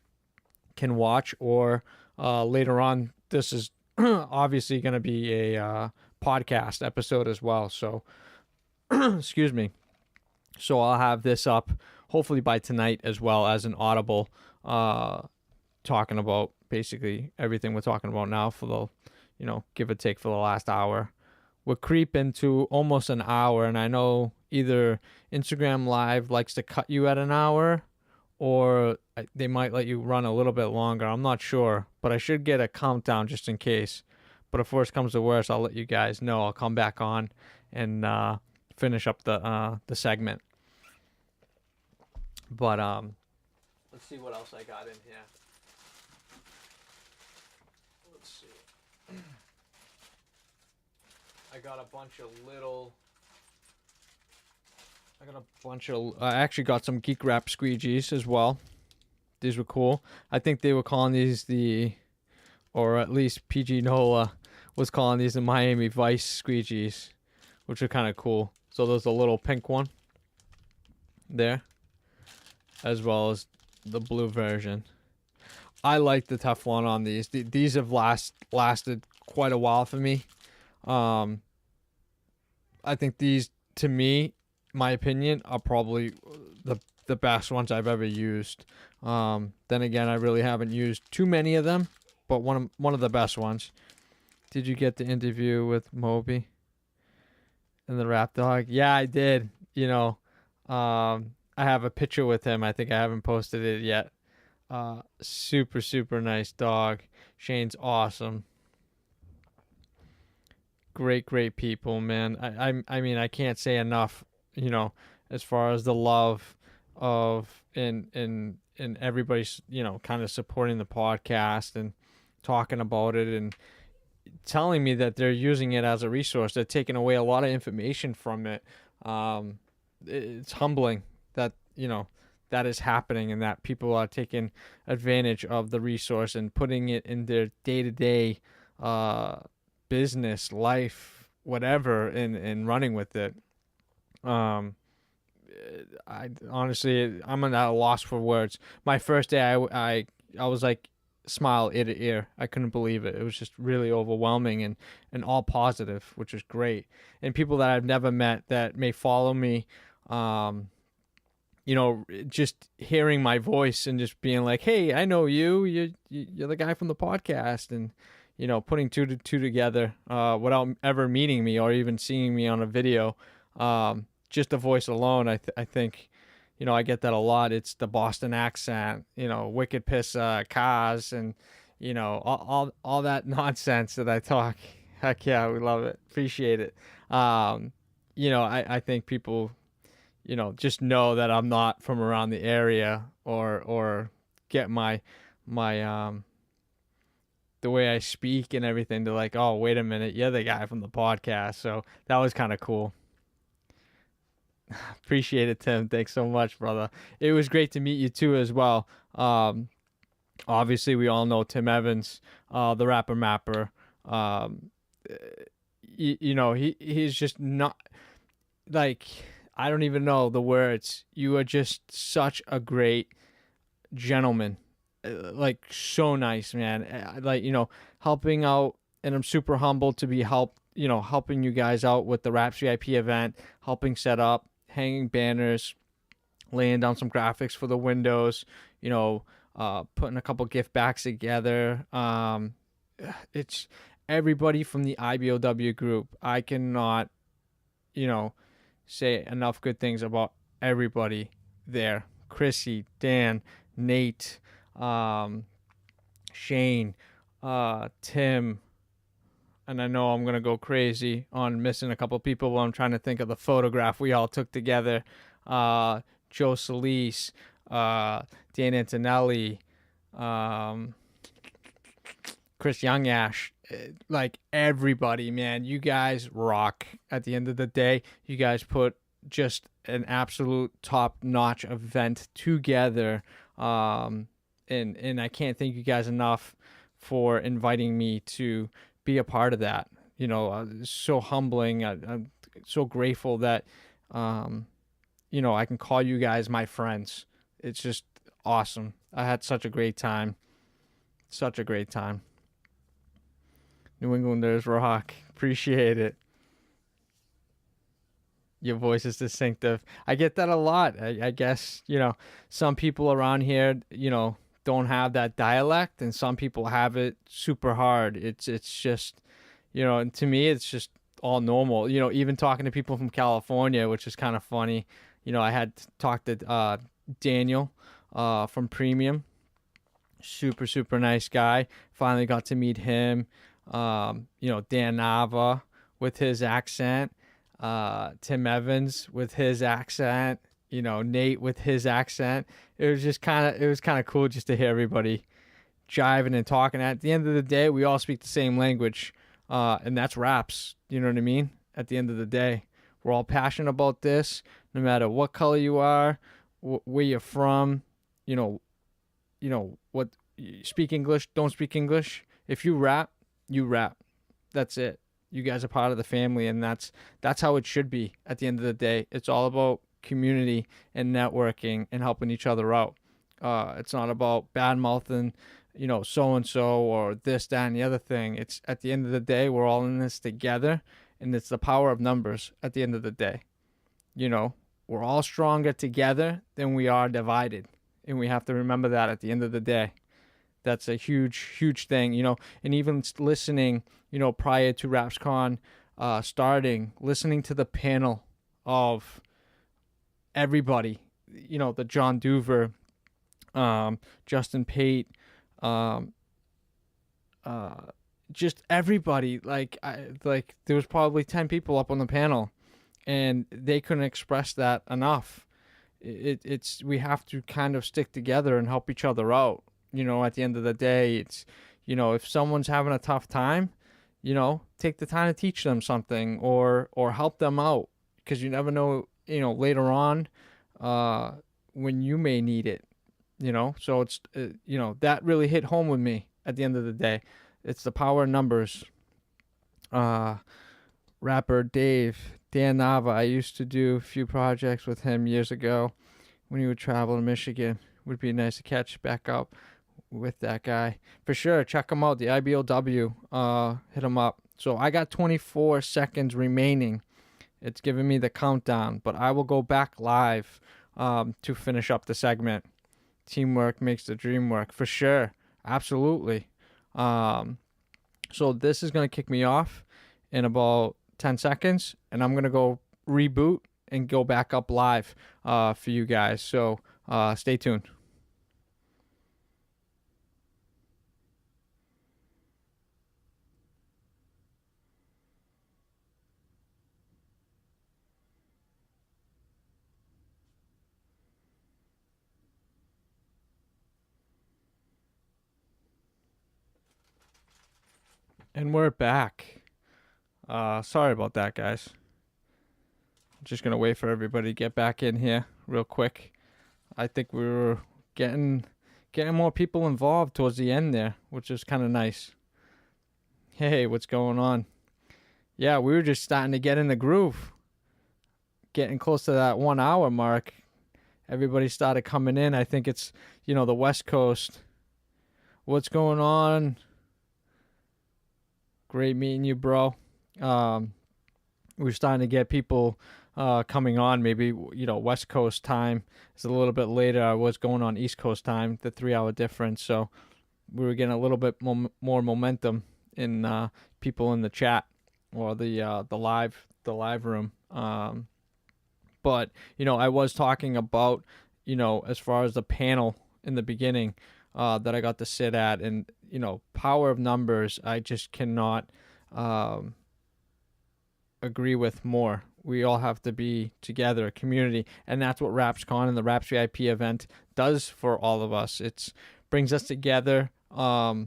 can watch, or later on, this is obviously going to be a podcast episode as well. So, excuse me. So I'll have this up hopefully by tonight, as well as an audible talking about basically everything we're talking about now for the, give or take for the last hour. We're creeping to almost an hour, and I know either Instagram Live likes to cut you at an hour, or they might let you run a little bit longer. I'm not sure, but I should get a countdown just in case. But if worse comes to worse, I'll let you guys know. I'll come back on and finish up the segment. But let's see what else I got in here. Let's see. I got a bunch of I actually got some Geek Wrap squeegees as well. These were cool. I think they were calling these or at least PG Nola was calling these the Miami Vice squeegees, which are kind of cool. So there's a little pink one there, as well as the blue version. I like the Teflon on these. These have lasted quite a while for me. I think these, to me, my opinion, are probably the best ones I've ever used. Then again, I really haven't used too many of them, but one of the best ones. Did you get the interview with Moby and the Rap Dog? Yeah, I did. I have a picture with him. I think I haven't posted it yet. Super, super nice dog. Shane's awesome. Great people, man. I mean, I can't say enough, as far as the love of and everybody's, kind of supporting the podcast and talking about it and telling me that they're using it as a resource. They're taking away a lot of information from it. It's humbling that, that is happening, and that people are taking advantage of the resource and putting it in their day-to-day business, life, whatever, and running with it. I honestly, I'm at a loss for words. My first day, I was like, smile ear to ear. I couldn't believe it. It was just really overwhelming and all positive, which was great. And people that I've never met that may follow me, just hearing my voice and just being like, hey, I know you. You're the guy from the podcast. And, putting two to two together without ever meeting me or even seeing me on a video. Just the voice alone, I think, I get that a lot. It's the Boston accent, wicked piss cars, and all that nonsense that I talk. Heck yeah, we love it, appreciate it. I think people, just know that I'm not from around the area, or get my the way I speak and everything to like, oh, wait a minute, you're the guy from the podcast. So that was kind of cool. Appreciate it, Tim. Thanks so much, brother. It was great to meet you too as well. Obviously we all know Tim Evans, the rapper mapper. He's just not like, I don't even know the words. You are just such a great gentleman, like so nice, man. Like, helping out, and I'm super humbled to be helping you guys out with the WrapsVIP event, helping set up, hanging banners, laying down some graphics for the windows, putting a couple gift bags together. It's everybody from the IBOW group. I cannot, say enough good things about everybody there. Chrissy, Dan, Nate, Shane, Tim, and I know I'm gonna go crazy on missing a couple people while I'm trying to think of the photograph we all took together. Joe Solis, Dan Antonelli, Chris Youngash, like everybody, man. You guys rock. At the end of the day, you guys put just an absolute top-notch event together. And I can't thank you guys enough for inviting me to be a part of that. So humbling. I'm so grateful that, I can call you guys my friends. It's just awesome. I had such a great time. Such a great time. New Englanders rock. Appreciate it. Your voice is distinctive. I get that a lot. I guess, some people around here, don't have that dialect, and some people have it super hard. It's just, and to me, it's just all normal. Even talking to people from California, which is kind of funny. I had talked to Daniel from Premium. Super, super nice guy. Finally got to meet him. Dan Nava with his accent. Tim Evans with his accent. Nate with his accent. It was kind of cool just to hear everybody jiving and talking. At the end of the day, we all speak the same language, and that's raps. You know what I mean? At the end of the day, we're all passionate about this, no matter what color you are, where you're from. What, speak English, don't speak English. If you rap, you rap. That's it. You guys are part of the family, and that's how it should be. At the end of the day, it's all about community and networking and helping each other out. It's not about bad mouthing, so and so or this, that, and the other thing. It's at the end of the day, we're all in this together, and it's the power of numbers. At the end of the day, we're all stronger together than we are divided, and we have to remember that at the end of the day. That's a huge, huge thing, and even listening, prior to WrapsCON starting, listening to the panel of everybody, the John Duver, Justin Pate, just everybody, like there was probably 10 people up on the panel, and they couldn't express that enough. It's we have to kind of stick together and help each other out. At the end of the day, it's, if someone's having a tough time, take the time to teach them something or help them out, because you never know, later on, when you may need it, so it's, that really hit home with me at the end of the day. It's the power of numbers. Rapper Dan Nava, I used to do a few projects with him years ago when he would travel to Michigan. Would be nice to catch back up with that guy for sure. Check him out, the IBOW. Hit him up. So I got 24 seconds remaining. It's giving me the countdown, but I will go back live to finish up the segment. Teamwork makes the dream work, for sure. Absolutely. So this is going to kick me off in about 10 seconds, and I'm going to go reboot and go back up live for you guys. So stay tuned. And we're back. Sorry about that, guys. I'm just going to wait for everybody to get back in here real quick. I think we were getting more people involved towards the end there, which is kind of nice. Hey, what's going on? Yeah, we were just starting to get in the groove. Getting close to that 1 hour mark. Everybody started coming in. I think it's, the West Coast. What's going on? Great meeting you, bro. We're starting to get people coming on. Maybe, West Coast time. It's a little bit later. I was going on East Coast time, the 3 hour difference. So we were getting a little bit more momentum in people in the chat or the live room. But I was talking about as far as the panel in the beginning that I got to sit at, and power of numbers. I just cannot agree with more. We all have to be together, a community, and that's what WrapsCON and the WrapsVIP event does for all of us. It brings us together. All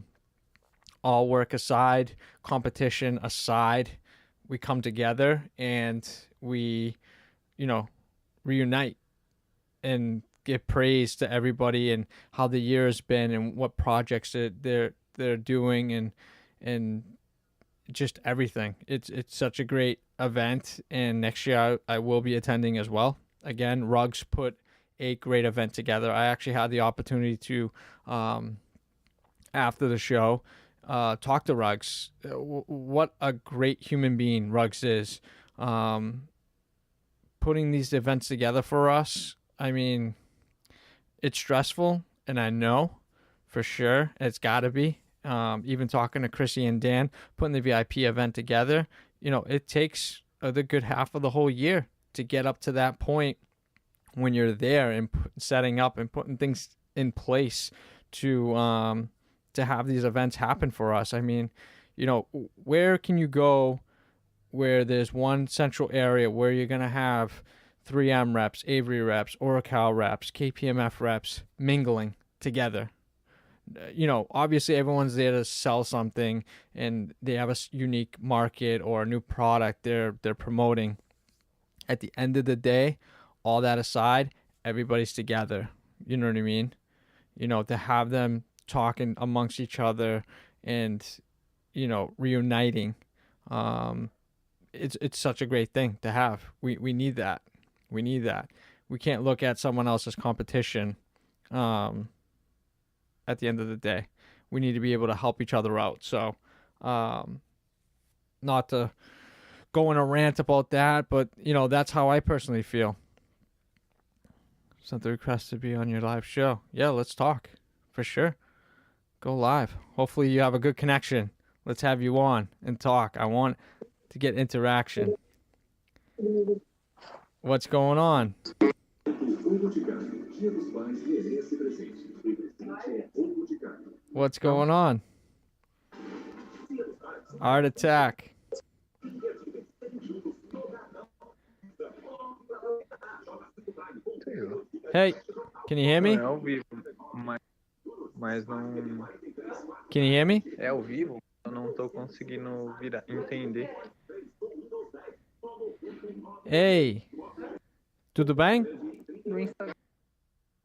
work aside, competition aside, we come together and we, reunite and give praise to everybody and how the year has been and what projects they're doing and just everything. It's such a great event, and next year I will be attending as well. Again, Rugs put a great event together. I actually had the opportunity to after the show talk to Rugs. What a great human being Rugs is. Putting these events together for us. I mean, it's stressful, and I know for sure it's got to be. Even talking to Chrissy and Dan, putting the VIP event together, it takes the good half of the whole year to get up to that point when you're there and setting up and putting things in place to have these events happen for us. I mean, where can you go where there's one central area where you're going to have 3M reps, Avery reps, Oracle reps, KPMF reps mingling together? Obviously everyone's there to sell something and they have a unique market or a new product they're promoting. At the end of the day, all that aside, everybody's together. You know what I mean? To have them talking amongst each other and, reuniting. It's such a great thing to have. We need that. We need that. We can't look at someone else's competition. At the end of the day, we need to be able to help each other out. So, not to go in a rant about that, but that's how I personally feel. Sent the request to be on your live show. Yeah, let's talk for sure. Go live. Hopefully you have a good connection. Let's have you on and talk. I want to get interaction. What's going on? What's going on? Art Attack. Hey, can you hear me? É ao vivo, mas não. Can you hear me? É ao vivo, eu não tô conseguindo entender. Hey, tudo bem? No Instagram.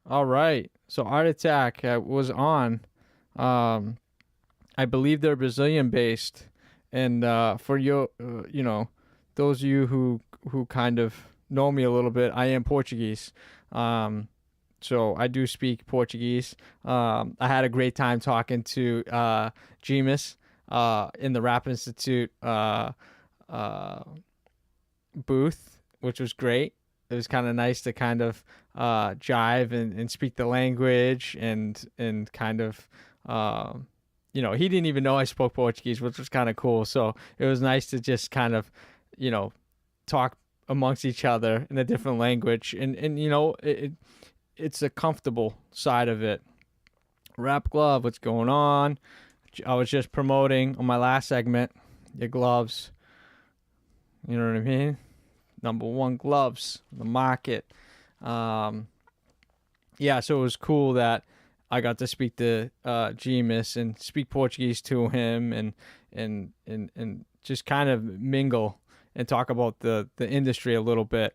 All right. So Art Attack was on. I believe they're Brazilian based, and for you, those of you who kind of know me a little bit, I am Portuguese. So I do speak Portuguese. I had a great time talking to Gemus in the Rap Institute booth, which was great. It was kind of nice to kind of jive and speak the language and kind of he didn't even know I spoke Portuguese, which was kind of cool. So it was nice to just kind of, talk amongst each other in a different language. And it's a comfortable side of it. Wrap Glove, what's going on? I was just promoting on my last segment, your gloves. You know what I mean? Number one gloves in the market. Yeah, so it was cool that I got to speak to Gemus and speak Portuguese to him and just kind of mingle and talk about the industry a little bit.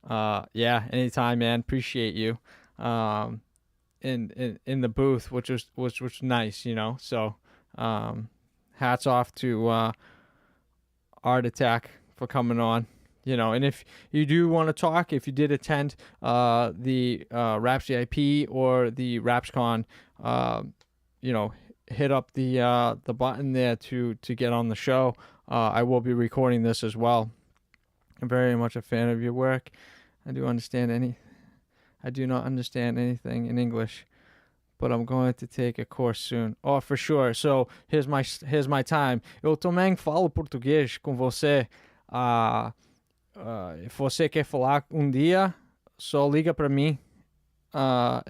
Yeah, anytime, man. Appreciate you. In the booth, which was nice, So, hats off to Art Attack for coming on. And if you do want to talk, if you did attend the WrapsVIP or the WrapsCON, hit up the button there to get on the show. I will be recording this as well. I'm very much a fan of your work. I do not understand anything in English, but I'm going to take a course soon. Oh, for sure. So here's my time. Eu também falo português com você. Você quer falar um dia, só liga para mim.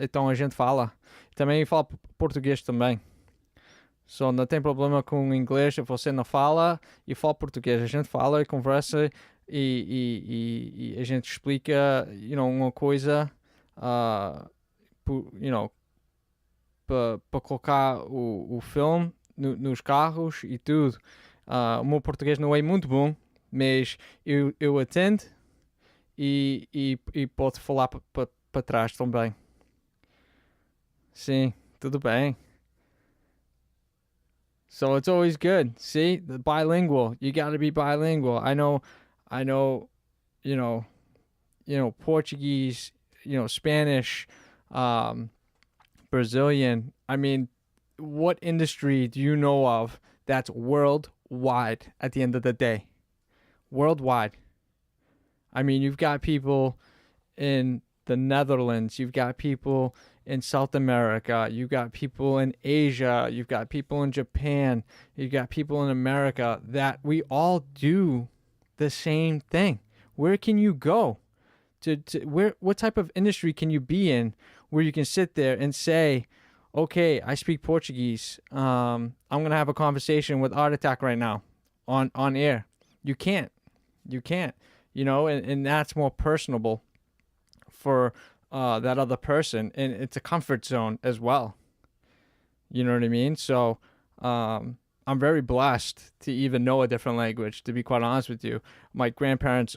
Então a gente fala. Também falo português também. Só não tem problema com inglês, você não fala e fala português. A gente fala e conversa e a gente explica, uma coisa, para colocar o filme nos carros e tudo. O meu português não é muito bom, mas eu atendo e posso falar para trás também. Sim, tudo bem. So it's always good. See, the bilingual. You got to be bilingual. I know, Portuguese, Spanish, Brazilian. I mean, what industry do you know of that's worldwide at the end of the day? Worldwide. I mean, you've got people in the Netherlands. You've got people in South America. You've got people in Asia. You've got people in Japan. You've got people in America that we all do the same thing. Where can you go? What type of industry can you be in where you can sit there and say, okay, I speak Portuguese. I'm going to have a conversation with Art Attack right now on air. You can't. And that's more personable for that other person, and it's a comfort zone as well. You know what I mean? So I'm very blessed to even know a different language, to be quite honest with you. My grandparents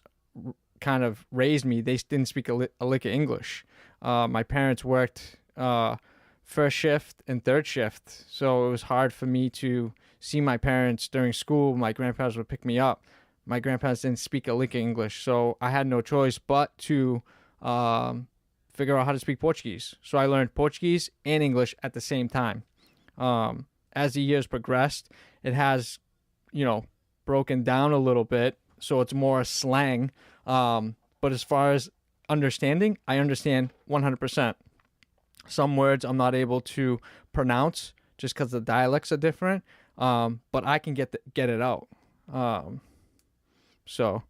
kind of raised me. They didn't speak a lick of English. My parents worked first shift and third shift, so it was hard for me to see my parents during school. My grandparents would pick me up. My grandparents didn't speak a lick of English, so I had no choice but to figure out how to speak Portuguese. So I learned Portuguese and English at the same time. As the years progressed, it has, broken down a little bit, so it's more slang. But as far as understanding, I understand 100%. Some words I'm not able to pronounce just because the dialects are different, but I can get it out. So,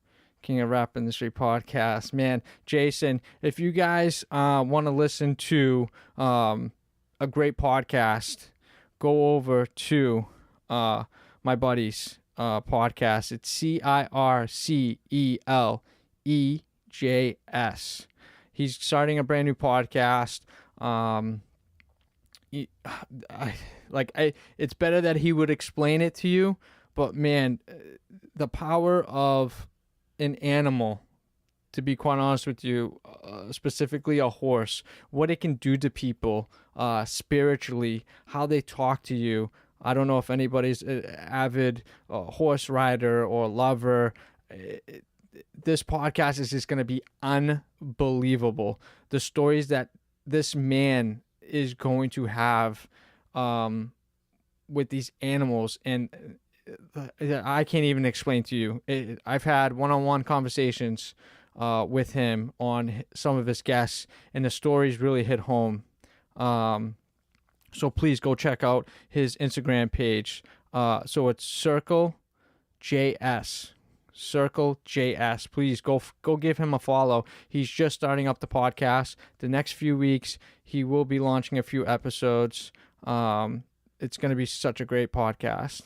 King of Rap Industry podcast, man. Jason, if you guys want to listen to a great podcast, go over to my buddy's podcast. It's CIRCELEJS. He's starting a brand new podcast. It's better that he would explain it to you, but man, the power of an animal, to be quite honest with you, specifically a horse, what it can do to people spiritually, how they talk to you. I don't know if anybody's an avid horse rider or lover. This podcast is just going to be unbelievable. The stories that this man is going to have with these animals, and I can't even explain to you. I've had one-on-one conversations with him on some of his guests, and the stories really hit home. So please go check out his Instagram page. So it's Circle JS. Circle JS. Please go give him a follow. He's just starting up the podcast. The next few weeks, he will be launching a few episodes. It's going to be such a great podcast.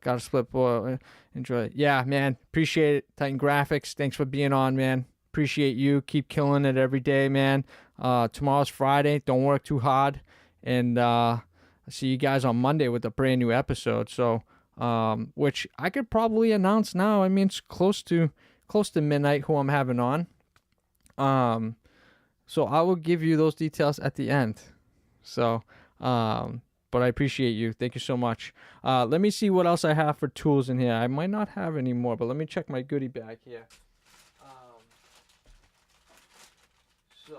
Got to split boy. Enjoy it. Yeah, man. Appreciate it. Titan Graphics. Thanks for being on, man. Appreciate you. Keep killing it every day, man. Tomorrow's Friday. Don't work too hard. And I'll see you guys on Monday with a brand new episode. So, which I could probably announce now. I mean, it's close to midnight who I'm having on. So I will give you those details at the end. So, but I appreciate you. Thank you so much. Let me see what else I have for tools in here. I might not have any more, but let me check my goodie bag here. So,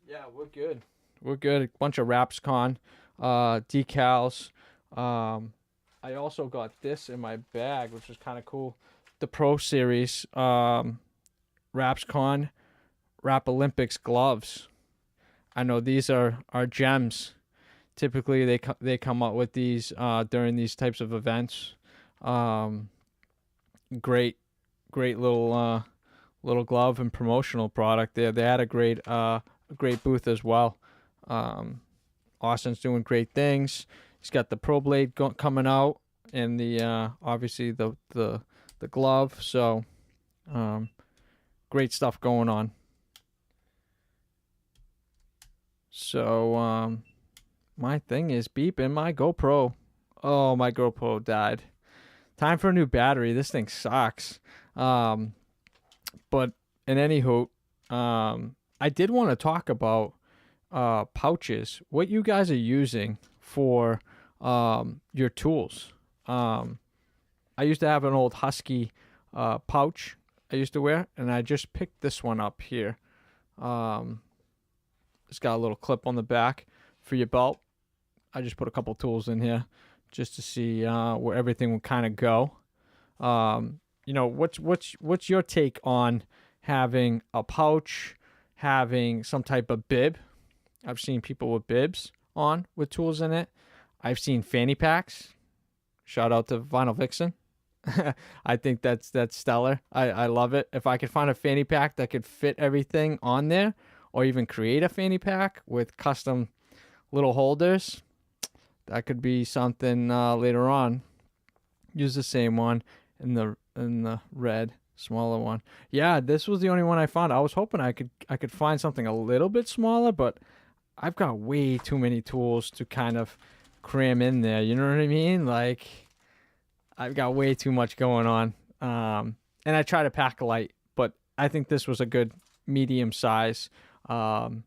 yeah, we're good. We're good. A bunch of WrapsCON decals. I also got this in my bag, which is kind of cool. The Pro Series WrapsCON Wrap Olympics gloves. I know these are gems. Typically, they come out with these during these types of events. Great little glove and promotional product there. They had a great booth as well. Austin's doing great things. He's got the Pro Blade coming out, and the obviously the glove. So, great stuff going on. So, my thing is beeping my GoPro. Oh, my GoPro died. Time for a new battery. This thing sucks. But in any hoot, I did want to talk about pouches. What you guys are using for your tools. I used to have an old Husky pouch I used to wear, and I just picked this one up here. It's got a little clip on the back for your belt. I just put a couple tools in here just to see where everything will kind of go. What's your take on having a pouch, having some type of bib? I've seen people with bibs on with tools in it. I've seen fanny packs. Shout out to Vinyl Vixen. I think that's stellar. I love it. If I could find a fanny pack that could fit everything on there, or even create a fanny pack with custom little holders, that could be something later on. Use the same one in the red, smaller one. Yeah, this was the only one I found. I was hoping I could find something a little bit smaller, but I've got way too many tools to kind of cram in there. You know what I mean? Like, I've got way too much going on. And I try to pack light, but I think this was a good medium size kind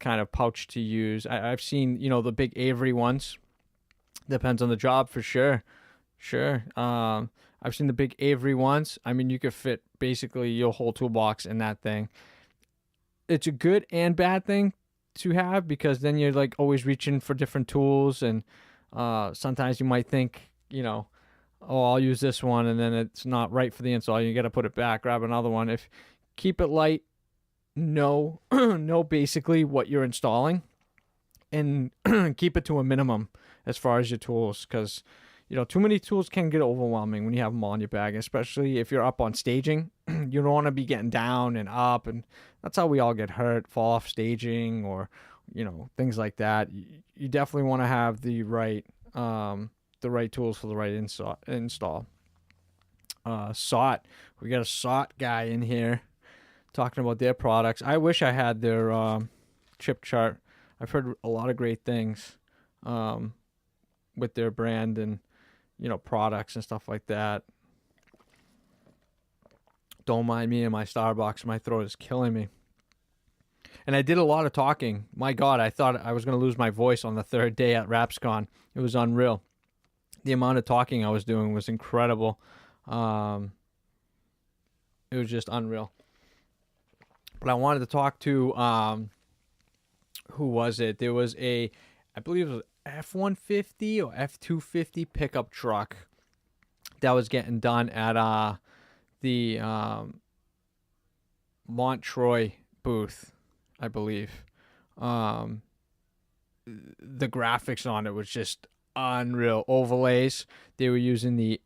of pouch to use. I've seen, the big Avery ones. Depends on the job for sure. Sure. I've seen the big Avery ones. I mean, you could fit basically your whole toolbox in that thing. It's a good and bad thing to have, because then you're like always reaching for different tools, and sometimes you might think, oh, I'll use this one, and then it's not right for the install. You got to put it back, grab another one. If keep it light, know basically what you're installing, and keep it to a minimum as far as your tools, because too many tools can get overwhelming when you have them all in your bag, especially if you're up on staging. You don't want to be getting down and up, and that's how we all get hurt, fall off staging, or things like that. You definitely want to have the right tools for the right install. SOT, we got a SOT guy in here talking about their products. I wish I had their chip chart. I've heard a lot of great things with their brand and products and stuff like that. Don't mind me and my Starbucks. My throat is killing me. And I did a lot of talking. My God, I thought I was going to lose my voice on the third day at WrapsCON. It was unreal. The amount of talking I was doing was incredible. It was just unreal. But I wanted to talk to, who was it? There was I believe it was F-150 or F-250 pickup truck that was getting done at the Montroy booth, I believe. Um, the graphics on it was just unreal. Overlays. They were using the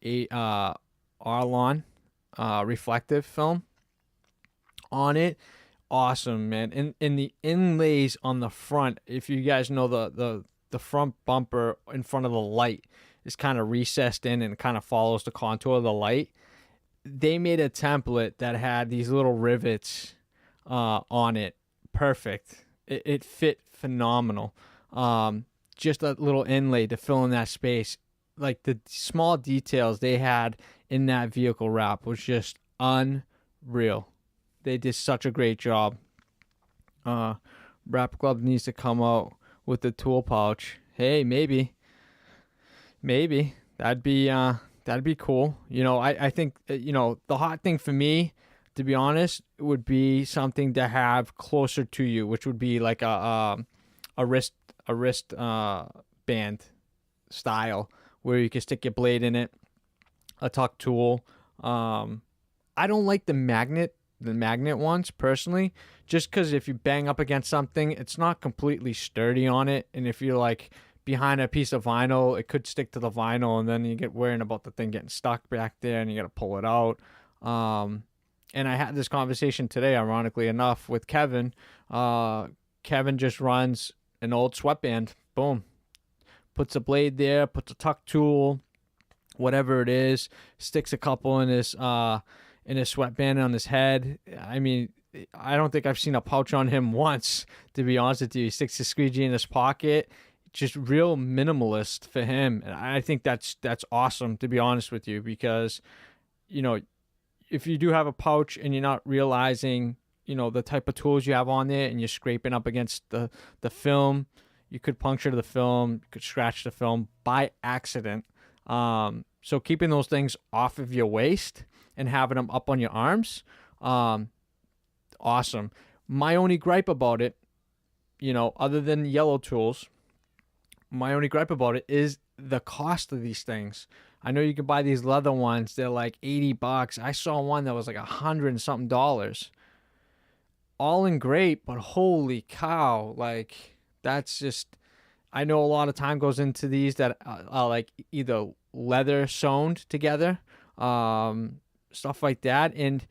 Arlon reflective film on it. Awesome, man. And the inlays on the front, if you guys know the front bumper in front of the light is kind of recessed in and kind of follows the contour of the light. They made a template that had these little rivets on it. Perfect. It fit phenomenal. Just a little inlay to fill in that space. Like the small details they had in that vehicle wrap was just unreal. They did such a great job. Wrap Club needs to come out with the tool pouch. Hey, maybe that'd be cool. You know, I think you know, the hot thing for me, to be honest, would be something to have closer to you, which would be like a wrist band style where you can stick your blade in it, a tuck tool. I don't like the magnet ones personally, just because if you bang up against something, it's not completely sturdy on it, and if you're like behind a piece of vinyl, it could stick to the vinyl, and then you get worrying about the thing getting stuck back there, and you got to pull it out. And I had this conversation today, ironically enough, with Kevin. Kevin just runs an old sweatband. Boom, puts a blade there, puts a tuck tool, whatever it is, sticks a couple in his sweatband on his head. I mean, I don't think I've seen a pouch on him once, to be honest with you. He sticks his squeegee in his pocket. Just real minimalist for him. And I think that's awesome, to be honest with you, because, you know, if you do have a pouch and you're not realizing, you know, the type of tools you have on there, and you're scraping up against the film, you could puncture the film, you could scratch the film by accident. So keeping those things off of your waist and having them up on your arms, awesome. My only gripe about it, you know, other than yellow tools, my only gripe about it is the cost of these things. I know you can buy these leather ones. They're like $80. I saw one that was like $100 and something dollars. All in great, but holy cow. Like, that's just, I know a lot of time goes into these that are like either leather sewn together, stuff like that. And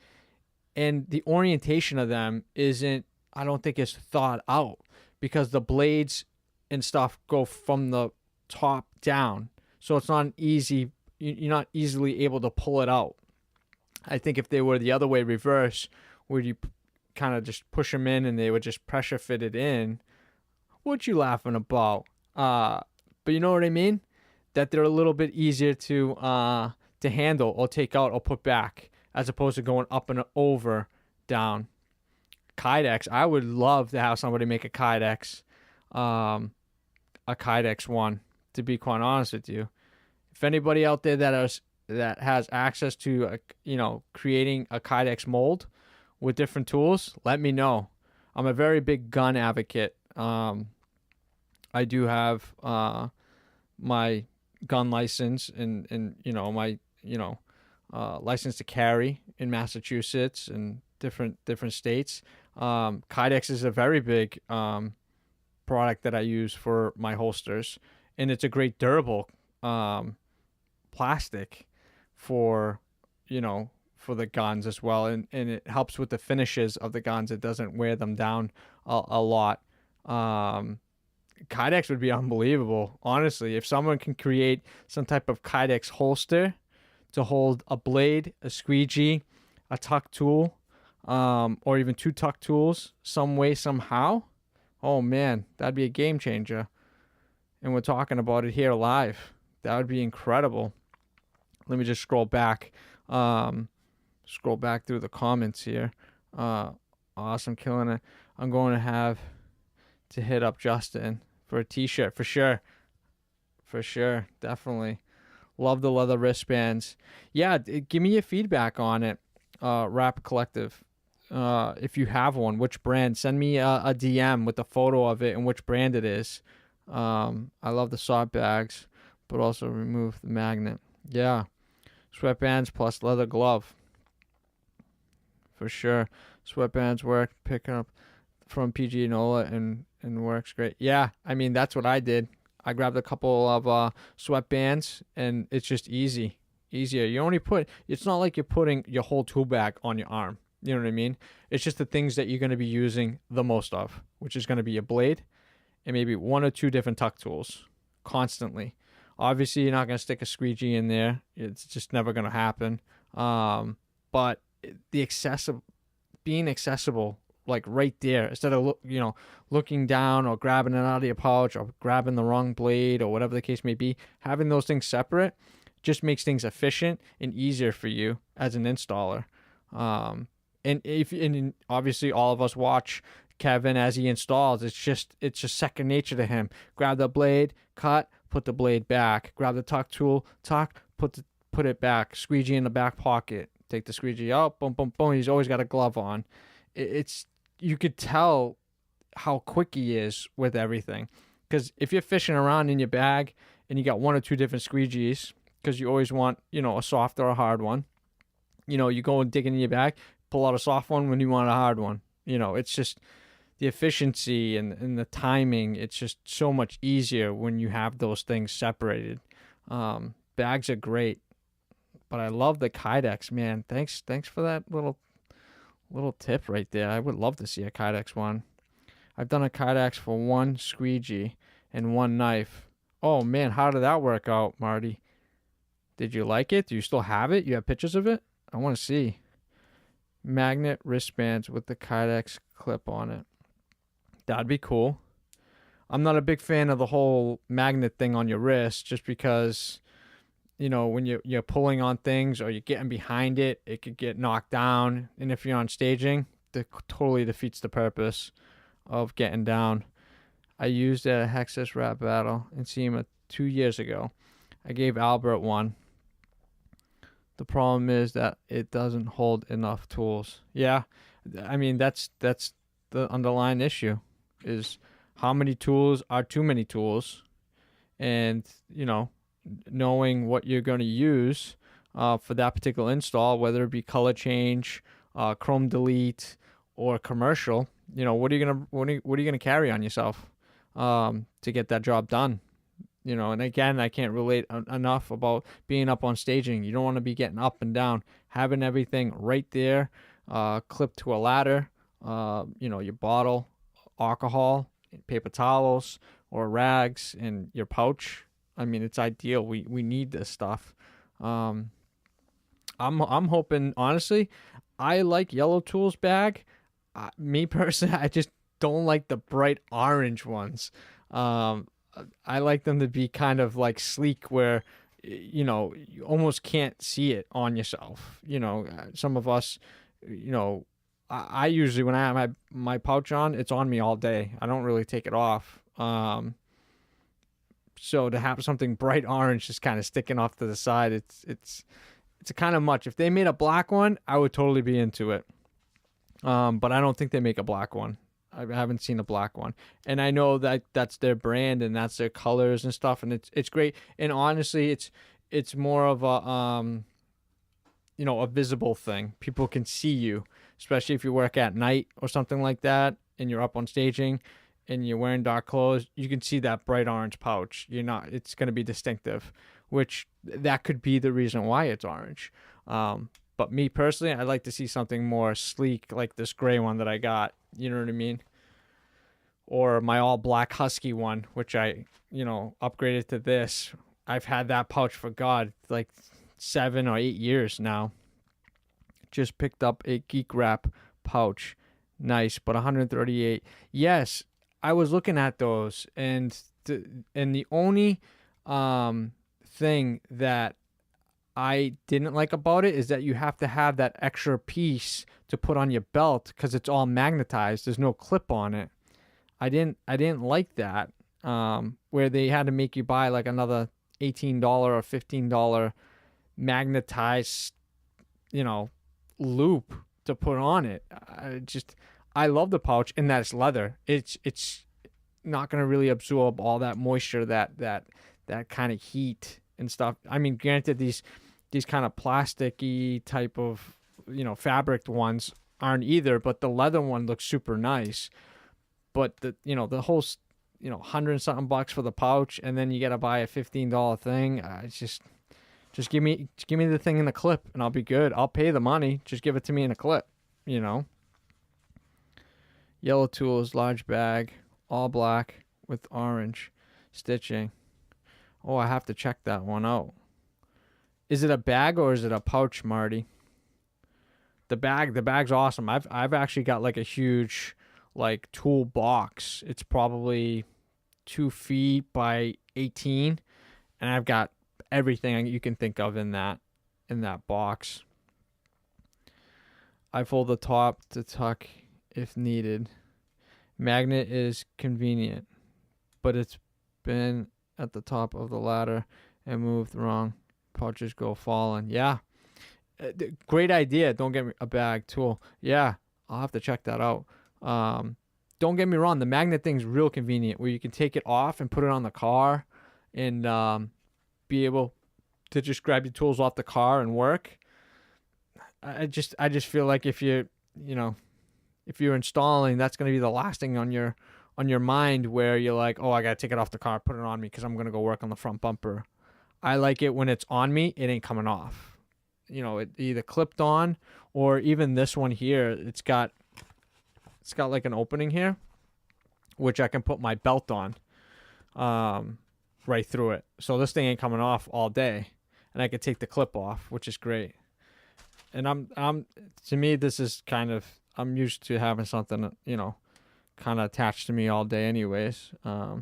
the orientation of them isn't, I don't think, is thought out, because the blades and stuff go from the top down, so it's not easy. You're not easily able to pull it out. I think if they were the other way, reverse, where you kind of just push them in and they would just pressure fit it in, what you laughing about? But you know what I mean? That they're a little bit easier to handle or take out or put back, as opposed to going up and over, down. Kydex, I would love to have somebody make a Kydex one, to be quite honest with you. If anybody out there that has access to you know, creating a Kydex mold with different tools, let me know. I'm a very big gun advocate. I do have my gun license and you know, my, you know, license to carry in Massachusetts and different states. Kydex is a very big product that I use for my holsters, and it's a great durable plastic for, you know, for the guns as well, and it helps with the finishes of the guns. It doesn't wear them down a lot. Kydex would be unbelievable, honestly. If someone can create some type of Kydex holster to hold a blade, a squeegee, a tuck tool, or even two tuck tools, some way, somehow, oh man, that'd be a game changer. And we're talking about it here live. That would be incredible. Let me just scroll back through the comments here. Awesome, killing it. I'm going to have to hit up Justin for a t-shirt, for sure, definitely. Love the leather wristbands. Yeah, give me your feedback on it. Wrap Collective, if you have one, which brand, send me a DM with a photo of it and which brand it is. I love the soft bags, but also remove the magnet. Yeah, sweatbands plus leather glove, for sure. Sweatbands work, pick up from PG Nola and works great. Yeah, I mean that's what I did. I grabbed a couple of sweatbands and it's just easier. You only put. It's not like you're putting your whole tool bag on your arm. You know what I mean? It's just the things that you're going to be using the most of, which is going to be your blade and maybe one or two different tuck tools constantly. Obviously, you're not going to stick a squeegee in there. It's just never going to happen. But the being accessible, like right there, instead of looking down or grabbing it out of your pouch or grabbing the wrong blade or whatever the case may be, having those things separate just makes things efficient and easier for you as an installer. And obviously all of us watch Kevin as he installs. It's just second nature to him. Grab the blade, cut, put the blade back. Grab the tuck tool, tuck, put it back. Squeegee in the back pocket. Take the squeegee out, boom, boom, boom. He's always got a glove on. You could tell how quick he is with everything. Because if you're fishing around in your bag and you got one or two different squeegees, because you always want, a soft or a hard one, you go and dig in your bag, pull out a soft one when you want a hard one. It's just the efficiency and the timing. It's just so much easier when you have those things separated. Bags are great, but I love the Kydex, man. Thanks for that little tip right there. I would love to see a Kydex one. I've done a Kydex for one squeegee and one knife. Oh man, how did that work out, Marty? Did you like it? Do you still have it? You have pictures of it? I want to see. Magnet wristbands with the Kydex clip on it. That'd be cool. I'm not a big fan of the whole magnet thing on your wrist just because, when you're pulling on things or you're getting behind it, it could get knocked down. And if you're on staging, that totally defeats the purpose of getting down. I used it at a Hexus rap battle in SEMA 2 years ago. I gave Albert one. The problem is that it doesn't hold enough tools. Yeah, I mean, that's the underlying issue is how many tools are too many tools. And, knowing what you're going to use for that particular install, whether it be color change, chrome delete, or commercial, what are you gonna carry on yourself to get that job done? And again, I can't relate enough about being up on staging. You don't want to be getting up and down, having everything right there, clipped to a ladder, your bottle, alcohol, paper towels, or rags, and your pouch. I mean, it's ideal. We need this stuff. I'm hoping, honestly, I like Yellow Tools bag. Me personally, I just don't like the bright orange ones. I like them to be kind of like sleek where, you almost can't see it on yourself. Some of us, I usually, when I have my pouch on, it's on me all day. I don't really take it off. So to have something bright orange just kind of sticking off to the side, it's a kind of much. If they made a black one, I would totally be into it. But I don't think they make a black one. I haven't seen a black one, and I know that that's their brand and that's their colors and stuff, and it's great. And honestly, it's more of a a visible thing. People can see you, especially if you work at night or something like that, and you're up on staging, and you're wearing dark clothes. You can see that bright orange pouch. It's going to be distinctive, which that could be the reason why it's orange. But me personally, I'd like to see something more sleek, like this gray one that I got. You know what I mean? Or my all black Husky one, which I, upgraded to this. I've had that pouch for like 7 or 8 years now. Just picked up a Geek Wrap pouch. Nice, but 138. Yes, I was looking at those, and the only thing that I didn't like about it is that you have to have that extra piece to put on your belt because it's all magnetized. There's no clip on it. I didn't like that. Where they had to make you buy like another $18 or $15 magnetized, loop to put on it. I love the pouch and that it's leather. It's not gonna really absorb all that moisture, that kind of heat and stuff. I mean, granted, these kind of plasticky type of fabric ones aren't either, but the leather one looks super nice. but the whole, $100 and something bucks for the pouch, and then you got to buy a $15 thing. It's just give me the thing in the clip and I'll be good. I'll pay the money. Just give it to me in a clip, Yellow tools, large bag, all black with orange stitching. Oh, I have to check that one out. Is it a bag or is it a pouch, Marty? The bag's awesome. I've actually got like a huge like tool box. It's probably 2 feet by 18, and I've got everything you can think of in that box. I fold the top to tuck if needed. Magnet is convenient, but it's been at the top of the ladder and moved wrong. Pouches go falling. Yeah. Great idea. Don't get me a bag tool. Yeah, I'll have to check that out. Don't get me wrong. The magnet thing's real convenient where you can take it off and put it on the car and be able to just grab your tools off the car and work. I just feel like if you're installing, that's going to be the last thing on your mind where you're like, oh, I got to take it off the car, put it on me because I'm going to go work on the front bumper. I like it when it's on me, it ain't coming off. It either clipped on or even this one here, it's got like an opening here, which I can put my belt on right through it. So this thing ain't coming off all day, and I could take the clip off, which is great. And I'm to me, this is kind of, I'm used to having something, kind of attached to me all day anyways. I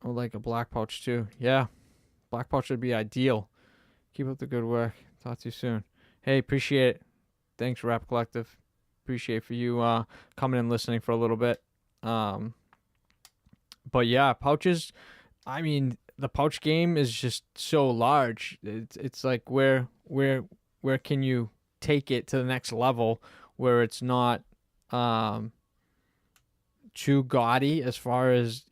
would like a black pouch too. Yeah, black pouch would be ideal. Keep up the good work. Talk to you soon. Hey, appreciate it. Thanks, Rap Collective. Appreciate for you coming and listening for a little bit. But yeah, pouches. I mean, the pouch game is just so large. It's like where can you take it to the next level where it's not too gaudy as far as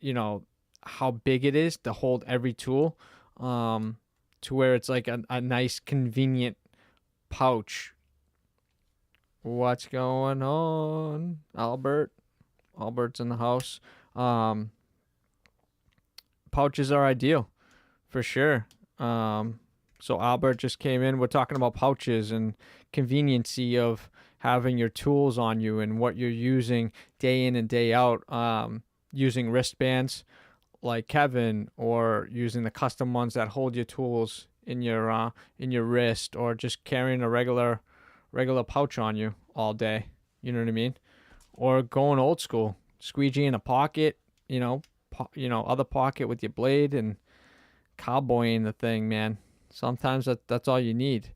how big it is to hold every tool. To where it's like a nice, convenient pouch. What's going on, Albert? Albert's in the house. Pouches are ideal, for sure. So Albert just came in. We're talking about pouches and conveniency of having your tools on you and what you're using day in and day out. Using wristbands like Kevin, or using the custom ones that hold your tools in your wrist, or just carrying a regular pouch on you all day. You know what I mean? Or going old school, squeegee in a pocket, other pocket with your blade and cowboying the thing, man. Sometimes that's all you need.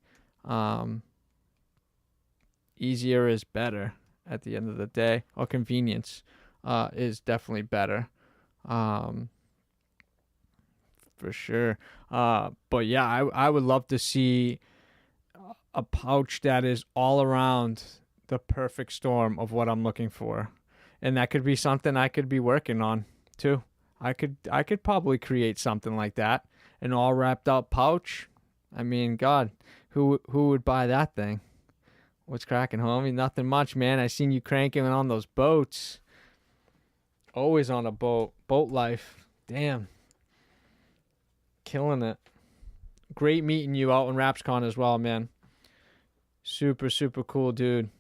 Easier is better at the end of the day, or convenience is definitely better. For sure. But yeah, I would love to see a pouch that is all around the perfect storm of what I'm looking for. And that could be something I could be working on too. I could probably create something like that. An all wrapped up pouch. I mean, God, who would buy that thing? What's cracking, homie? Nothing much, man. I seen you cranking on those boats. Always on a boat. Boat life. Damn. Killing it. Great meeting you out in WrapsCON as well, man. Super, super cool, dude.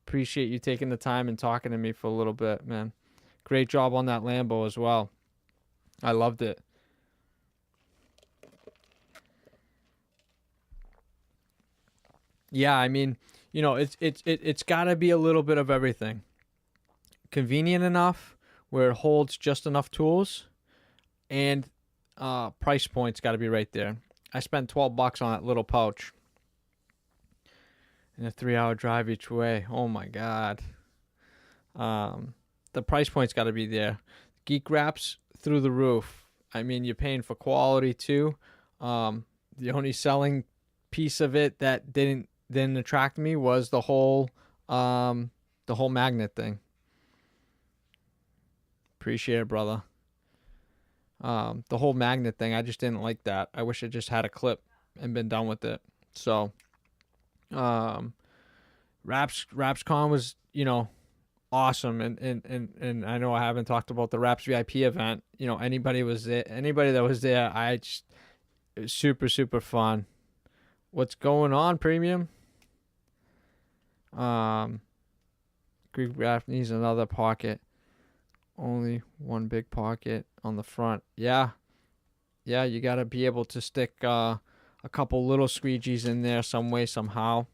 Appreciate you taking the time and talking to me for a little bit, man. Great job on that Lambo as well. I loved it. Yeah, I mean, it's got to be a little bit of everything. Convenient enough where it holds just enough tools, and price point's got to be right there. I spent $12 on that little pouch and a 3-hour drive each way. Oh my God. The price point's got to be there. Geek Wraps through the roof. I mean, you're paying for quality too. The only selling piece of it that didn't attract me was the whole magnet thing. Appreciate it, brother. The whole magnet thing, I just didn't like that. I wish it just had a clip and been done with it. So, WrapsCON was, awesome. And I know I haven't talked about the Raps VIP event. You know, anybody that was there, it was super, super fun. What's going on, Premium? Greek Raft needs another pocket. Only one big pocket on the front. Yeah. Yeah, you got to be able to stick a couple little squeegees in there some way, somehow,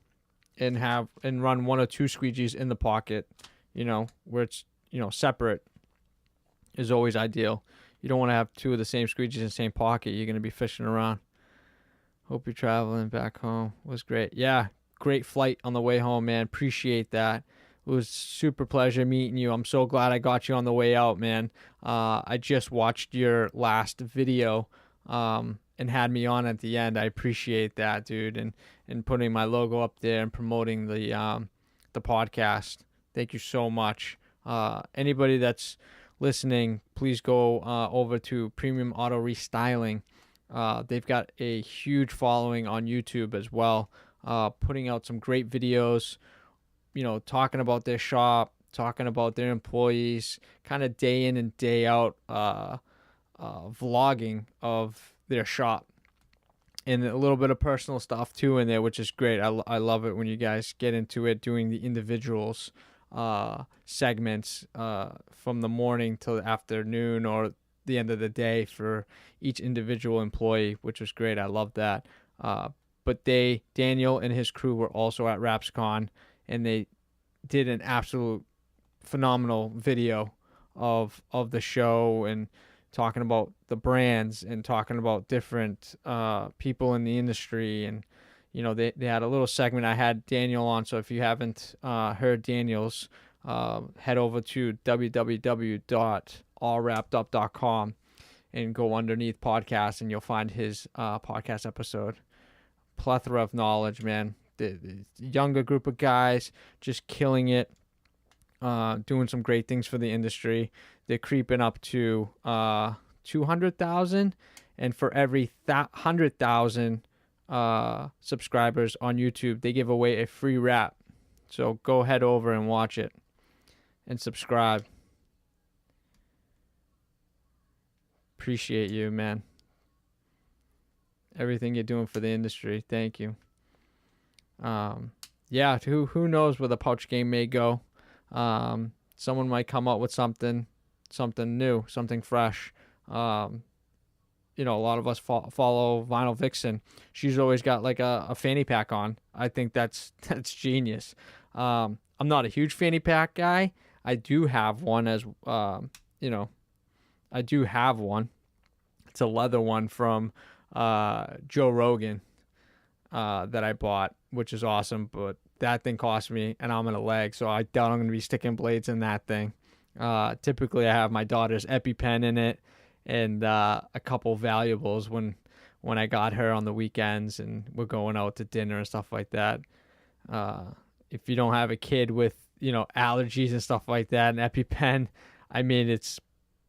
and run one or two squeegees in the pocket, where it's, separate is always ideal. You don't want to have two of the same squeegees in the same pocket. You're going to be fishing around. Hope you're traveling back home. It was great. Yeah, great flight on the way home, man. Appreciate that. It was super pleasure meeting you. I'm so glad I got you on the way out, man. I just watched your last video and had me on at the end. I appreciate that, dude, and putting my logo up there and promoting the podcast. Thank you so much. Anybody that's listening, please go over to Premium Auto Restyling. They've got a huge following on YouTube as well, putting out some great videos, talking about their shop, talking about their employees, kind of day in and day out vlogging of their shop. And a little bit of personal stuff too in there, which is great. I love it when you guys get into it, doing the individuals segments from the morning till the afternoon or the end of the day for each individual employee, which was great. I love that. But Daniel and his crew were also at WrapsCON, and they did an absolute phenomenal video of the show and talking about the brands and talking about different people in the industry. And they had a little segment. I had Daniel on, so if you haven't heard Daniel's, head over to www.allwrapedup.com and go underneath podcasts, and you'll find his podcast episode. Plethora of knowledge, man. The younger group of guys just killing it, doing some great things for the industry. They're creeping up to 200,000, and for every 100,000 subscribers on YouTube, they give away a free wrap. So go head over and watch it and subscribe. Appreciate you, man. Everything you're doing for the industry. Thank you. Yeah, who knows where the pouch game may go. Someone might come up with something new, something fresh. A lot of us follow Vinyl Vixen. She's always got like a fanny pack on. I think that's genius. I'm not a huge fanny pack guy. I do have one I do have one. It's a leather one from Joe Rogan that I bought, which is awesome. But that thing cost me an arm and a leg, so I doubt I'm going to be sticking blades in that thing. Typically, I have my daughter's EpiPen in it and a couple valuables when I got her on the weekends and we're going out to dinner and stuff like that. If you don't have a kid with allergies and stuff like that, an EpiPen, I mean, it's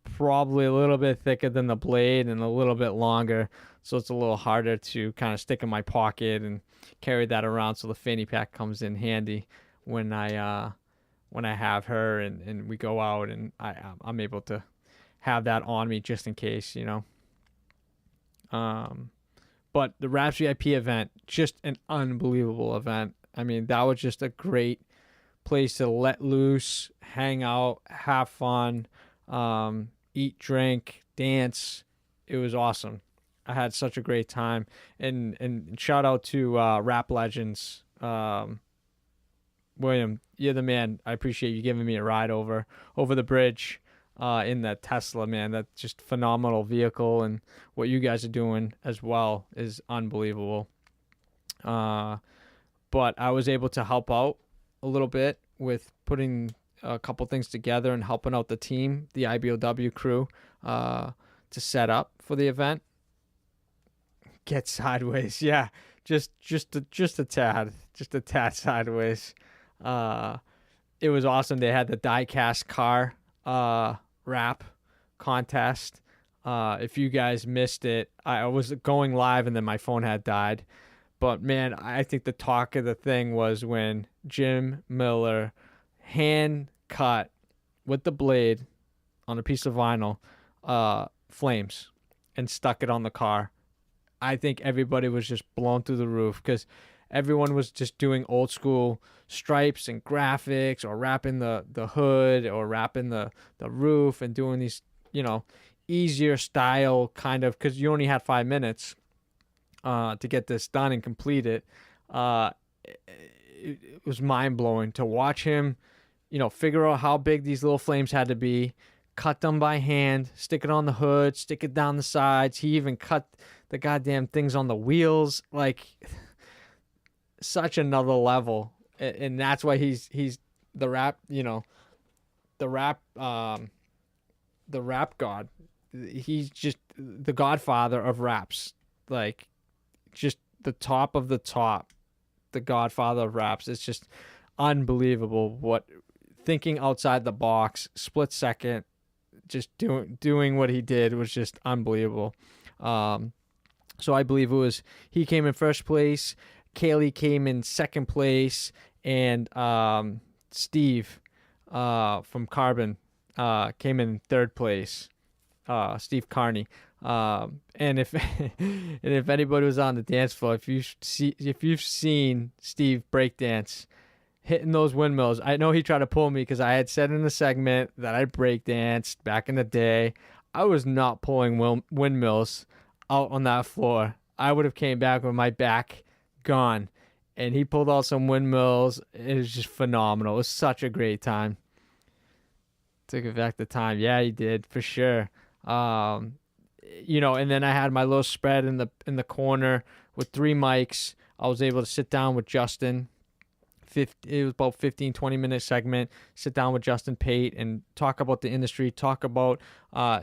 probably a little bit thicker than the blade and a little bit longer, so it's a little harder to kind of stick in my pocket and carry that around. So the fanny pack comes in handy when I have her and we go out, and I'm able to have that on me just in case, But the Raps VIP event, just an unbelievable event. I mean, that was just a great place to let loose, hang out, have fun, eat, drink, dance. It was awesome. I had such a great time. And shout out to Rap Legends. William, you're the man. I appreciate you giving me a ride over the bridge in that Tesla, man. That's just phenomenal vehicle, and what you guys are doing as well is unbelievable. But I was able to help out a little bit with putting a couple things together and helping out the team, the IBOW crew, to set up for the event. Get sideways, yeah, just a tad sideways. It was awesome. They had the die-cast car wrap contest. If you guys missed it, I was going live and then my phone had died. But man, I think the talk of the thing was when Jim Miller hand cut with the blade on a piece of vinyl, flames, and stuck it on the car. I think everybody was just blown through the roof because everyone was just doing old school stripes and graphics, or wrapping the hood, or wrapping the roof, and doing these, easier style kind of, because you only had 5 minutes to get this done and complete it. It was mind blowing to watch him, figure out how big these little flames had to be, cut them by hand, stick it on the hood, stick it down the sides. He even cut the goddamn things on the wheels. Like, such another level. And that's why he's the rap, the rap god. He's just the godfather of raps. Like, just the top of the top, the godfather of raps. It's just unbelievable what thinking outside the box, split second, just doing what he did was just unbelievable. So I believe it was, he came in first place, Kaylee came in second place, and Steve from Carbon came in third place. Steve Carney. And if and if anybody was on the dance floor, if you've seen Steve breakdance, hitting those windmills. I know he tried to pull me because I had said in the segment that I breakdanced back in the day. I was not pulling windmills out on that floor. I would have came back with my back gone. And he pulled out some windmills. It was just phenomenal. It was such a great time. Took it back to time. Yeah, he did, for sure. And then I had my little spread in the corner with 3 mics. I was able to sit down with Justin. It was about 15-20 minute segment. Sit down with Justin Pate and talk about the industry, talk about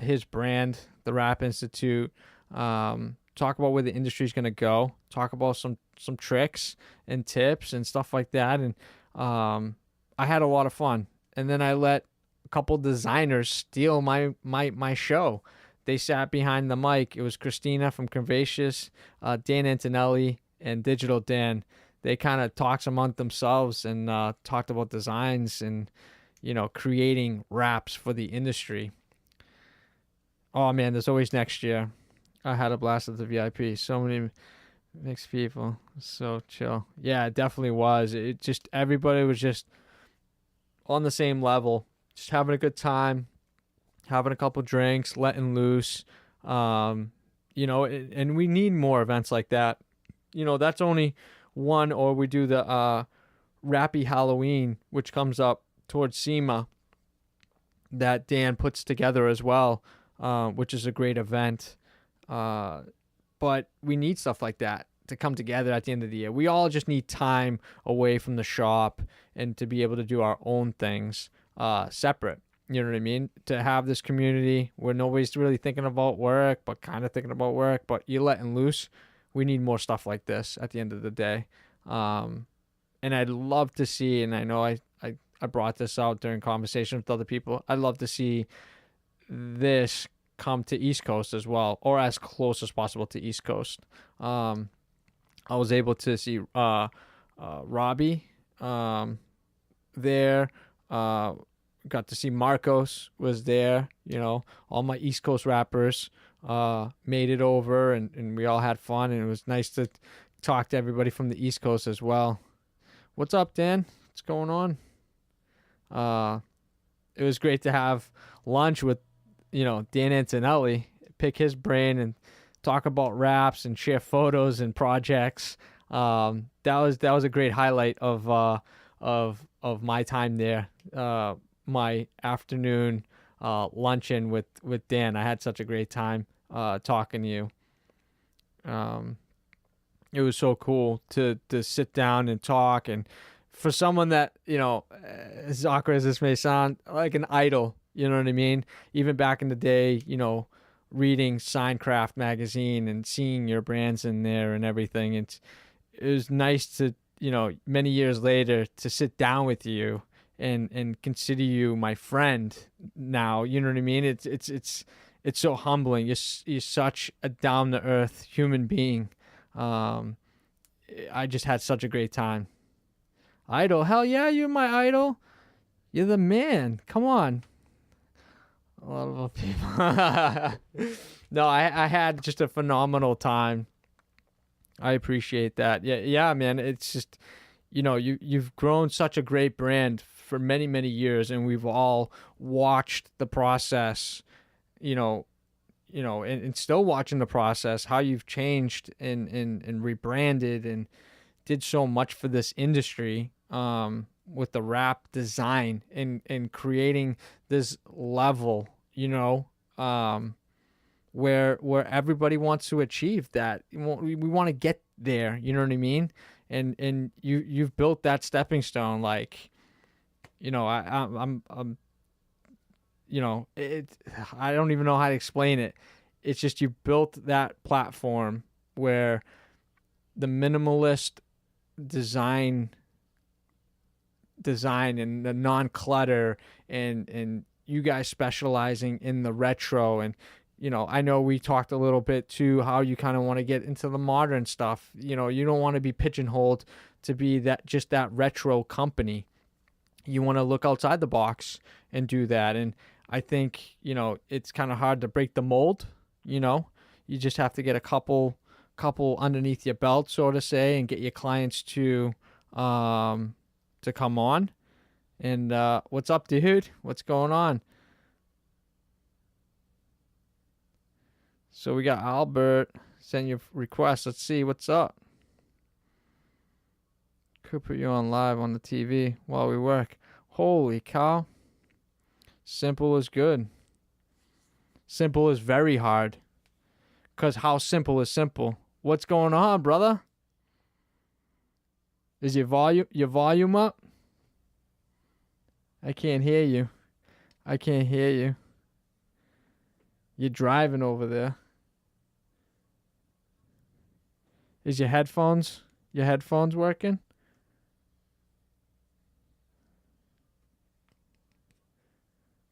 his brand, the Rap Institute, talk about where the industry is going to go, talk about some tricks and tips and stuff like that. And I had a lot of fun. And then I let a couple designers steal my show. They sat behind the mic. It was Christina from Convacious, Dan Antonelli, and Digital Dan. They kind of talked among themselves and talked about designs and, creating wraps for the industry. Oh, man, there's always next year. I had a blast at the VIP. So many mixed people. So chill. Yeah, it definitely was. It just, everybody was just on the same level, just having a good time, having a couple drinks, letting loose. And we need more events like that. That's only one, or we do the Rappy Halloween, which comes up towards SEMA, that Dan puts together as well, which is a great event. But we need stuff like that to come together at the end of the year. We all just need time away from the shop and to be able to do our own things separate. You know what I mean? To have this community where nobody's really thinking about work, but kind of thinking about work, but you're letting loose. We need more stuff like this at the end of the day. And I'd love to see, and I know I brought this out during conversation with other people, I'd love to see this come to East Coast as well, or as close as possible to East Coast. I was able to see Robbie there. Got to see Marcos was there. All my East Coast rappers made it over, and we all had fun, and it was nice to talk to everybody from the East Coast as well. What's up, Dan? What's going on? It was great to have lunch with Dan Antonelli, pick his brain and talk about raps and share photos and projects. That was a great highlight of my time there. My afternoon luncheon with Dan. I had such a great time talking to you. It was so cool to sit down and talk, and for someone that, as awkward as this may sound, like an idol, you know what I mean? Even back in the day, reading Signcraft magazine and seeing your brands in there and everything. It was nice to, many years later, to sit down with you and consider you my friend now. You know what I mean? It's so humbling. You're such a down to earth human being. I just had such a great time. Idol, hell yeah, you're my idol. You're the man. Come on. A lot of people. No, I had just a phenomenal time. I appreciate that. Yeah, yeah, man. It's just, you've grown such a great brand for many, many years, and we've all watched the process, you know, and still watching the process, how you've changed and rebranded and did so much for this industry, with the wrap design and creating this level, where everybody wants to achieve that. We want to get there, you know what I mean? And you've built that stepping stone. Like, I'm I don't even know how to explain it. It's just you built that platform where the minimalist design and the non-clutter and you guys specializing in the retro. And I know we talked a little bit too how you kind of want to get into the modern stuff. You don't want to be pigeonholed to be that retro company. You want to look outside the box and do that. And I think it's kind of hard to break the mold. You just have to get a couple underneath your belt, so to say, and get your clients to come on. And what's up, dude? What's going on? So we got Albert send your request. Let's see what's up. Could put you on live on the TV while we work. Holy cow. Simple is good. Simple is very hard. Because how simple is simple? What's going on, brother? Is your volume up? I can't hear you. I can't hear you. You're driving over there. Is your headphones working?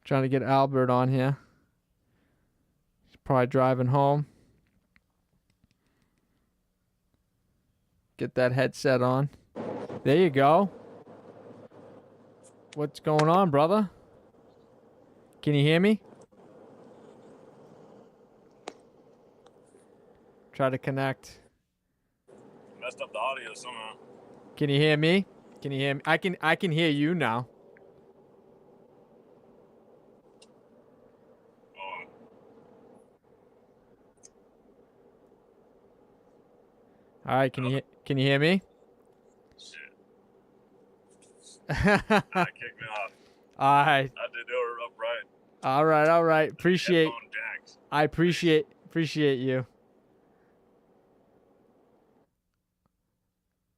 Trying to get Albert on here. He's probably driving home. Get that headset on. There you go. What's going on, brother? Can you hear me? Try to connect. Messed up the audio somehow. Can you hear me? Can you hear me? I can hear you now. All right, can you hear me? Shit. Kicked me off. All right. I did order upright. All right. I appreciate you.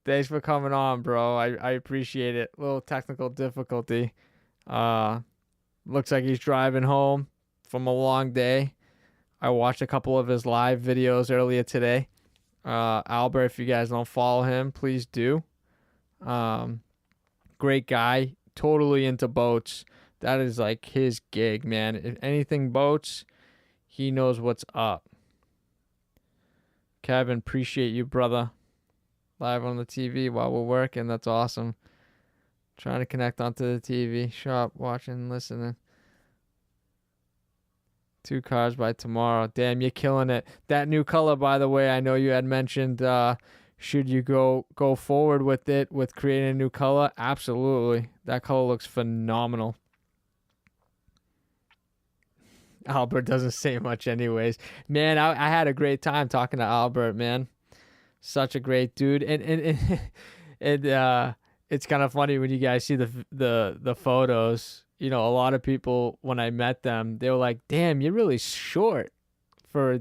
Thanks for coming on, bro. I appreciate it. A little technical difficulty. Looks like he's driving home from a long day. I watched a couple of his live videos earlier today. Albert, if you guys don't follow him, please do. Great guy, totally into boats. That is like his gig, man. If anything boats, he knows what's up. Kevin, appreciate you, brother. Live on the TV while we're working. That's awesome. Trying to connect onto the TV. Shop, watching, listening. 2 cars by tomorrow. Damn, you're killing it. That new color, by the way, I know you had mentioned, should you go forward with it, with creating a new color? Absolutely. That color looks phenomenal. Albert doesn't say much anyways. Man, I had a great time talking to Albert, man. Such a great dude. And it's kind of funny when you guys see the photos. A lot of people, when I met them, they were like, damn, you're really short for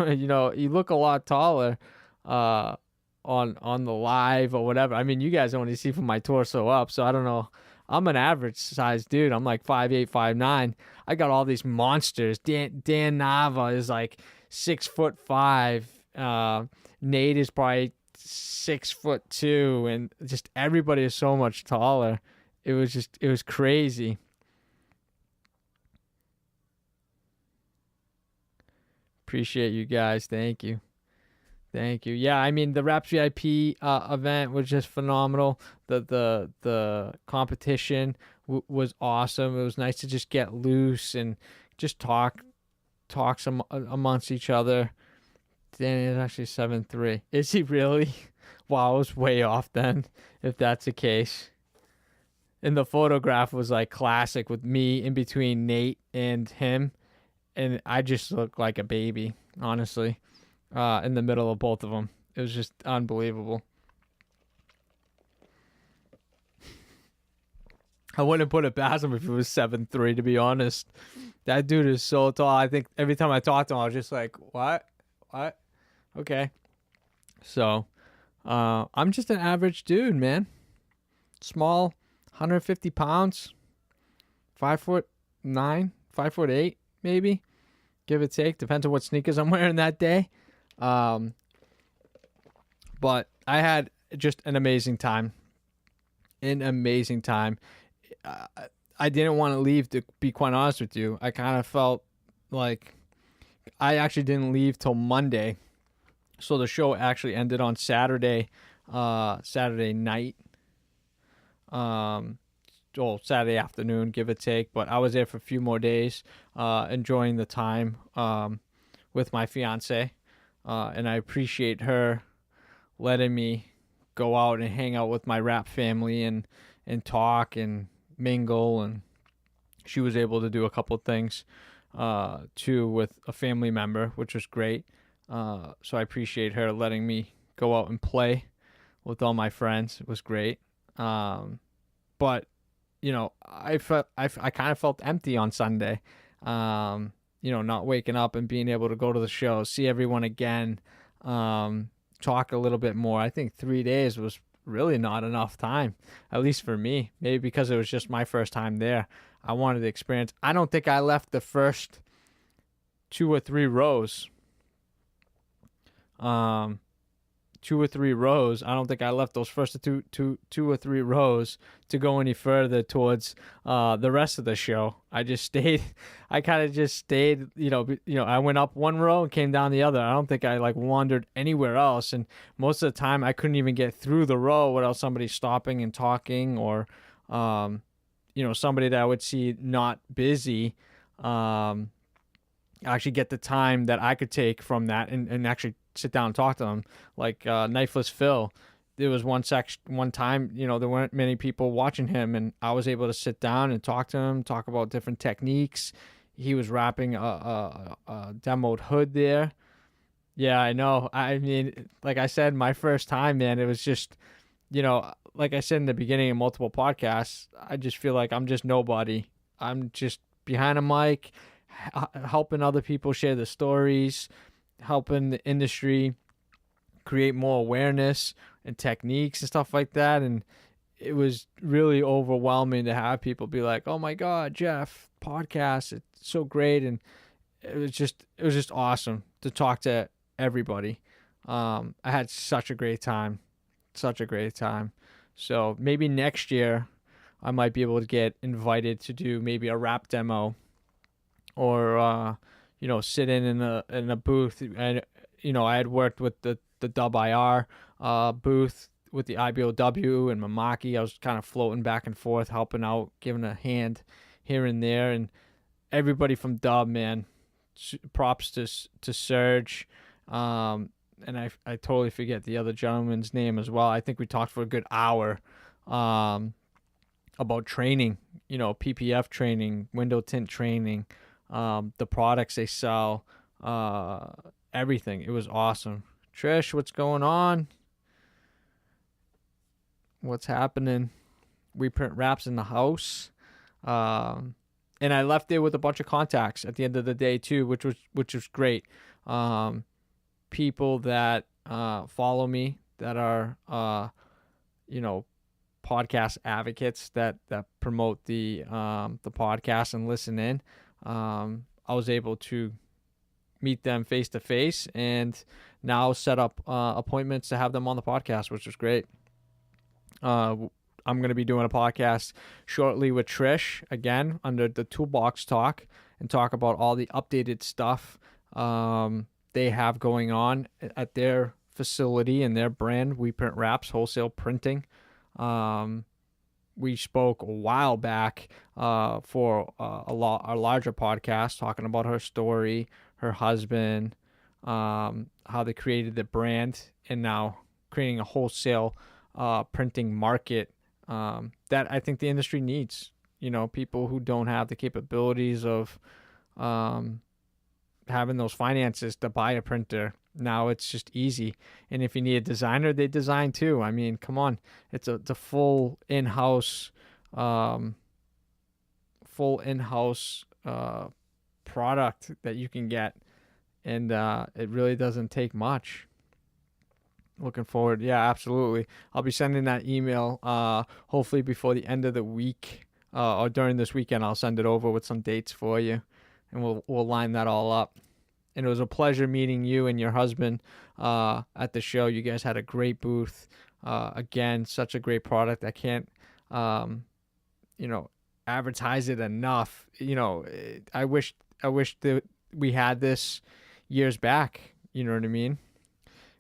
you look a lot taller on the live or whatever. I mean, you guys only see from my torso up, so I don't know. I'm an average size dude. I'm like 5'8", 5'9". I got all these monsters. Dan Nava is like 6'5". Nate is probably 6'2", and just everybody is so much taller. It was crazy. Appreciate you guys. Thank you. Yeah, I mean, the WrapsVIP event was just phenomenal. The competition was awesome. It was nice to just get loose and just talk some amongst each other. Danny is actually 7'3". Is he really? Wow, I was way off then, if that's the case. And the photograph was like classic with me in between Nate and him. And I just looked like a baby, honestly, in the middle of both of them. It was just unbelievable. I wouldn't put it past him if he was 7'3", to be honest. That dude is so tall. I think every time I talked to him, I was just like, what? Okay. So, I'm just an average dude, man. Small, 150 pounds, 5'9", 5'8", maybe, give or take. Depends on what sneakers I'm wearing that day. But I had just an amazing time. I didn't want to leave, to be quite honest with you. I kind of felt like I actually didn't leave till Monday. So the show actually ended on Saturday night. Saturday afternoon, give or take. But I was there for a few more days, enjoying the time with my fiance. And I appreciate her letting me go out and hang out with my rap family and talk and mingle. And she was able to do a couple things too with a family member, which was great. So I appreciate her letting me go out and play with all my friends. It was great. But I kind of felt empty on Sunday. Not waking up and being able to go to the show, see everyone again, talk a little bit more. I think 3 days was really not enough time, at least for me. Maybe because it was just my first time there. I wanted the experience. I don't think I left the first 2 or 3 rows. 2 or 3 rows. I don't think I left those first two or 3 rows to go any further towards the rest of the show. I just stayed. I kind of just stayed. I went up 1 row and came down the other. I don't think I wandered anywhere else. And most of the time, I couldn't even get through the row without somebody stopping and talking, or somebody that I would see not busy. Actually get the time that I could take from that and actually sit down and talk to them. Like Knifeless Phil, there was one time, there weren't many people watching him, and I was able to sit down and talk to him, talk about different techniques. He was rapping a demoed hood there. Yeah, I know. I mean, like I said, my first time, man, it was just, like I said in the beginning of multiple podcasts, I just feel like I'm just nobody. I'm just behind a mic, helping other people share the stories, helping the industry create more awareness and techniques and stuff like that. And it was really overwhelming to have people be like, "Oh my God, Jeff, podcast, it's so great." And it was just awesome to talk to everybody. I had such a great time. So maybe next year I might be able to get invited to do maybe a rap demo, or sit in a booth. And I had worked with the Dub IR booth with the IBOW and Mamaki. I was kind of floating back and forth, helping out, giving a hand here and there. And everybody from Dub, man, props to Serge. And I totally forget the other gentleman's name as well. I think we talked for a good hour about training, PPF training, window tint training, the products they sell, everything. It was awesome. Trish, what's going on? What's happening? We print wraps in the house. And I left there with a bunch of contacts at the end of the day too, which was great. People that follow me, that are podcast advocates that promote the podcast and listen in. I was able to meet them face to face, and now set up appointments to have them on the podcast, which was great. I'm going to be doing a podcast shortly with Trish again under the Toolbox Talk, and talk about all the updated stuff they have going on at their facility and their brand, We Print Wraps Wholesale Printing. we spoke a while back for a larger podcast, talking about her story, her husband, how they created the brand, and now creating a wholesale printing market that I think the industry needs. People who don't have the capabilities of having those finances to buy a printer. Now it's just easy. And if you need a designer, they design too. I mean, come on. It's a full in-house product that you can get. And it really doesn't take much. Looking forward. Yeah, absolutely. I'll be sending that email hopefully before the end of the week or during this weekend. I'll send it over with some dates for you, and we'll line that all up. And it was a pleasure meeting you and your husband at the show. You guys had a great booth. Again, such a great product. I can't, advertise it enough. I wish that we had this years back. You know what I mean?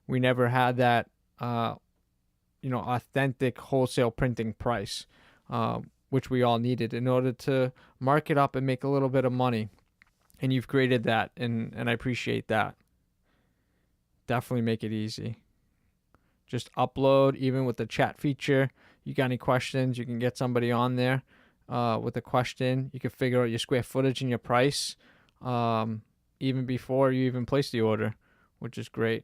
We never had that, authentic wholesale printing price, which we all needed in order to mark it up and make a little bit of money. And you've created that, and I appreciate that. Definitely make it easy. Just upload, even with the chat feature. You got any questions, you can get somebody on there with a question. You can figure out your square footage and your price even before you even place the order, which is great.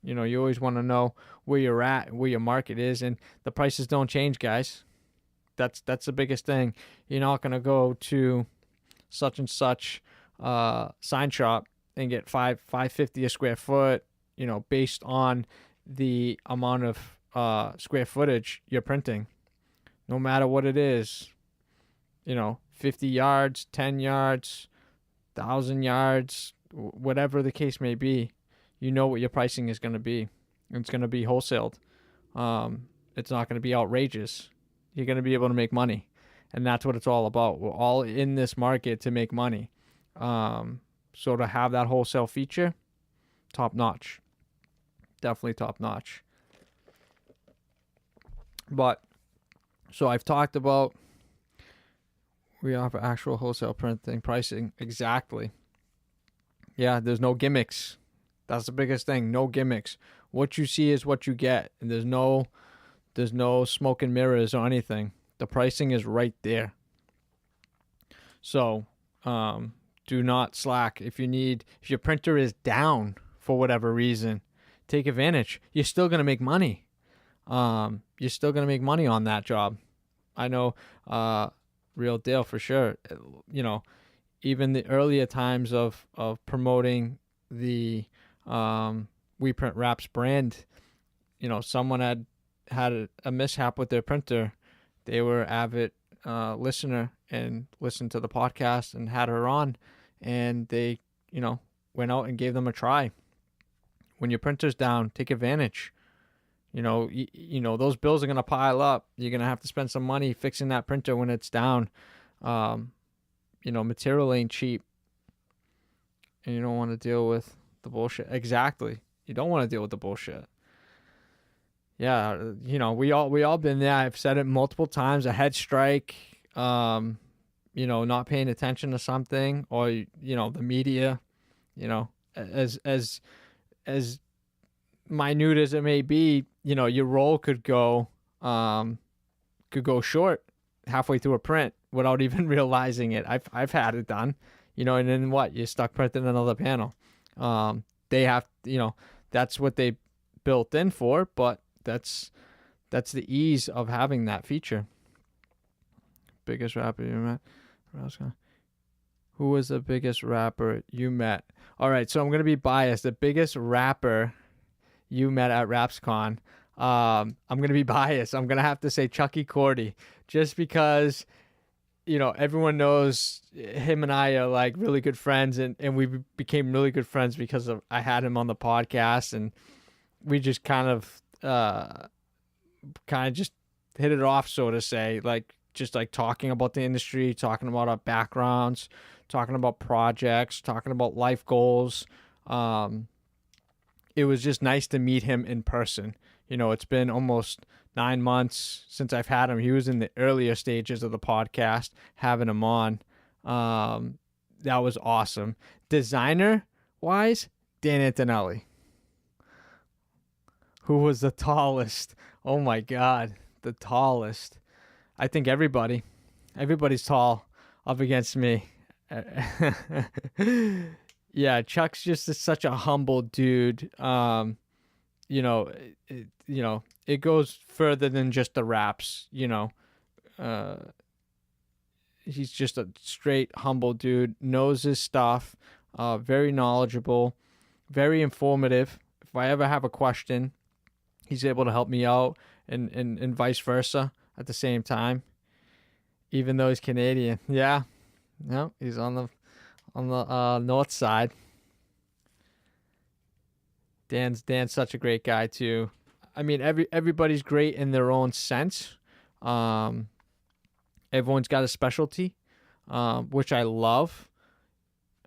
You always want to know where you're at, where your market is, and the prices don't change, guys. That's the biggest thing. You're not going to go to such and such sign shop and get $5.50 a square foot, based on the amount of square footage you're printing. No matter what it is, 50 yards, 10 yards, 1,000 yards, whatever the case may be, what your pricing is going to be. It's going to be wholesaled. It's not going to be outrageous. You're going to be able to make money. And that's what it's all about. We're all in this market to make money. So to have that wholesale feature, top notch. Definitely top notch. But, so I've talked about, we offer actual wholesale printing pricing. Exactly. Yeah, there's no gimmicks. That's the biggest thing. No gimmicks. What you see is what you get. And there's no smoke and mirrors or anything. The pricing is right there. So, do not slack. If your printer is down for whatever reason, take advantage. You're still going to make money. You're still going to make money on that job. I know, real deal for sure. Even the earlier times of promoting the We Print Wraps brand, someone had a mishap with their printer. They were an avid listener and listened to the podcast and had her on, and they, went out and gave them a try. When your printer's down, take advantage. Those bills are going to pile up. You're going to have to spend some money fixing that printer when it's down. Material ain't cheap, and you don't want to deal with the bullshit. Exactly. You don't want to deal with the bullshit. Yeah, we all been there. I've said it multiple times. A head strike, not paying attention to something, or the media, as minute as it may be, your roll could go short halfway through a print without even realizing it. I've had it done, and then what? You're stuck printing another panel. They have, that's what they built in for, but that's the ease of having that feature. Biggest rapper you met? Who was the biggest rapper you met? All right, so I'm going to be biased. The biggest rapper you met at WrapsCON. I'm going to be biased. I'm going to have to say Chucky Cordy, just because, everyone knows him and I are like really good friends, and we became really good friends because I had him on the podcast, and we just kind of just hit it off, so to say, just talking about the industry, talking about our backgrounds, talking about projects, talking about life goals. It was just nice to meet him in person. It's been almost 9 months since I've had him. He was in the earlier stages of the podcast, having him on. That was awesome. Designer wise, Dan Antonelli, who was the tallest. Oh my God, the tallest. I think everybody's tall up against me. Yeah, Chuck's just such a humble dude. You know, it goes further than just the raps. He's just a straight humble dude. Knows his stuff. Very knowledgeable, very informative. If I ever have a question, he's able to help me out, and vice versa at the same time. Even though he's Canadian, yeah, no, he's on the north side. Dan's such a great guy too. I mean, everybody's great in their own sense. Everyone's got a specialty, which I love.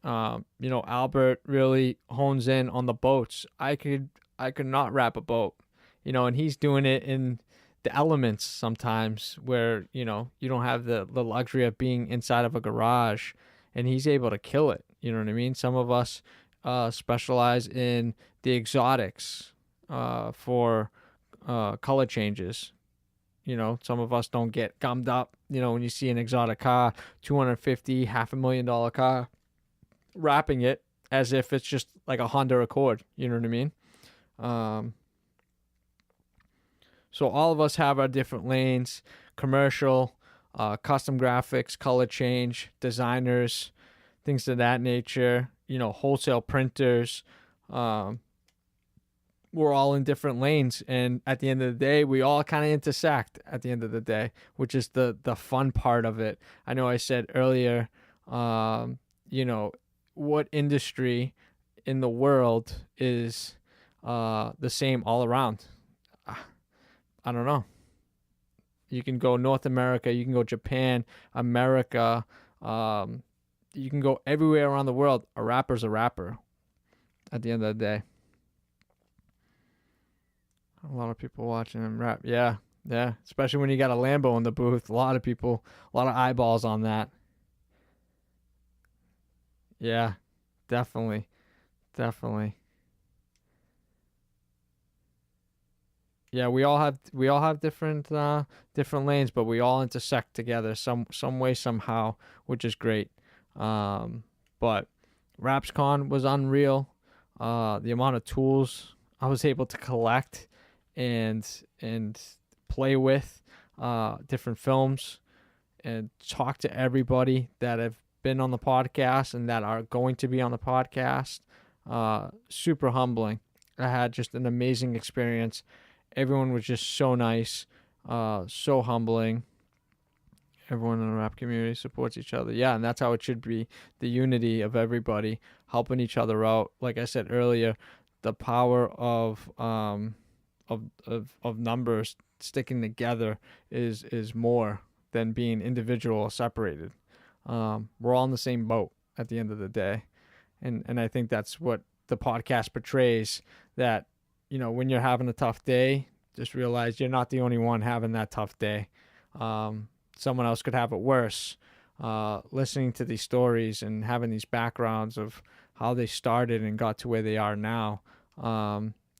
Albert really hones in on the boats. I could not wrap a boat, and he's doing it in the elements sometimes where, you don't have the luxury of being inside of a garage, and he's able to kill it. You know what I mean? Some of us specialize in the exotics for color changes. Some of us don't get gummed up, when you see an exotic car, $250,000, $500,000 car, wrapping it as if it's just like a Honda Accord. You know what I mean? So all of us have our different lanes: commercial, custom graphics, color change, designers, things of that nature, wholesale printers. We're all in different lanes, and at the end of the day, we all kind of intersect at the end of the day, which is the fun part of it. I know I said earlier, what industry in the world is the same all around? I don't know. You can go North America, you can go Japan, America, you can go everywhere around the world. A rapper's a rapper at the end of the day. A lot of people watching him rap. Yeah. Especially when you got a Lambo in the booth. A lot of people, a lot of eyeballs on that. Yeah, definitely. Yeah, we all have different lanes, but we all intersect together some way, somehow, which is great. But WrapsCON was unreal. The amount of tools I was able to collect and play with, different films, and talk to everybody that have been on the podcast and that are going to be on the podcast. Super humbling. I had just an amazing experience. Everyone was just so nice, so humbling. Everyone in the rap community supports each other. Yeah, and that's how it should be. The unity of everybody helping each other out. Like I said earlier, the power of numbers sticking together is more than being individual or separated. We're all in the same boat at the end of the day, and I think that's what the podcast portrays. That, when you're having a tough day, just realize you're not the only one having that tough day. Someone else could have it worse. Listening to these stories and having these backgrounds of how they started and got to where they are now,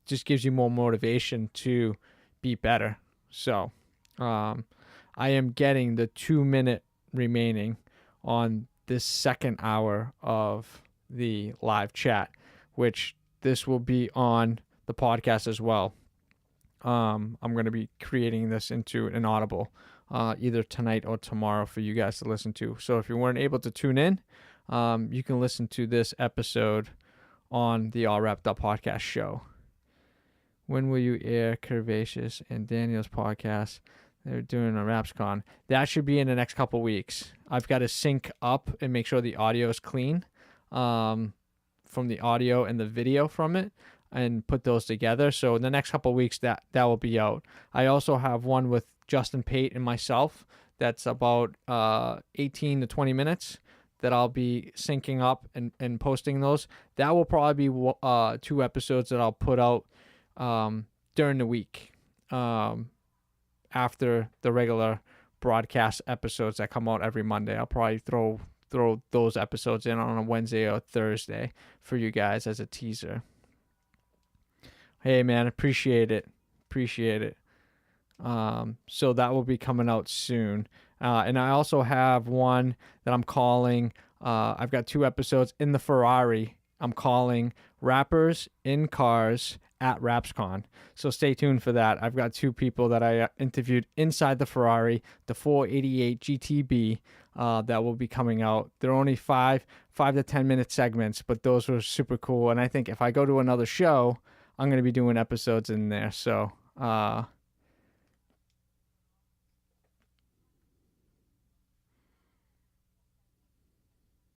just gives you more motivation to be better. So I am getting the 2 minute remaining on this second hour of the live chat, which this will be on the podcast as well. I'm going to be creating this into an audible either tonight or tomorrow for you guys to listen to. So if you weren't able to tune in, you can listen to this episode on the All Wrapped Up podcast show. When will you air Curvaceous and Daniel's podcast? They're doing a WrapsCON. That should be in the next couple weeks. I've got to sync up and make sure the audio is clean from the audio and the video from it, and put those together. So in the next couple weeks, that will be out. I also have one with Justin Pate and myself that's about 18 to 20 minutes that I'll be syncing up and posting those. That will probably be 2 episodes that I'll put out during the week. after the regular broadcast episodes that come out every Monday. I'll probably throw those episodes in on a Wednesday or Thursday for you guys as a teaser. Hey man, appreciate it. So that will be coming out soon. And I also have one that I'm calling, I've got 2 episodes in the Ferrari. I'm calling Rappers in Cars at WrapsCON. So stay tuned for that. I've got 2 people that I interviewed inside the Ferrari, the 488 GTB, that will be coming out. They're only 5 to 10 minute segments, but those were super cool. And I think if I go to another show, I'm going to be doing episodes in there. So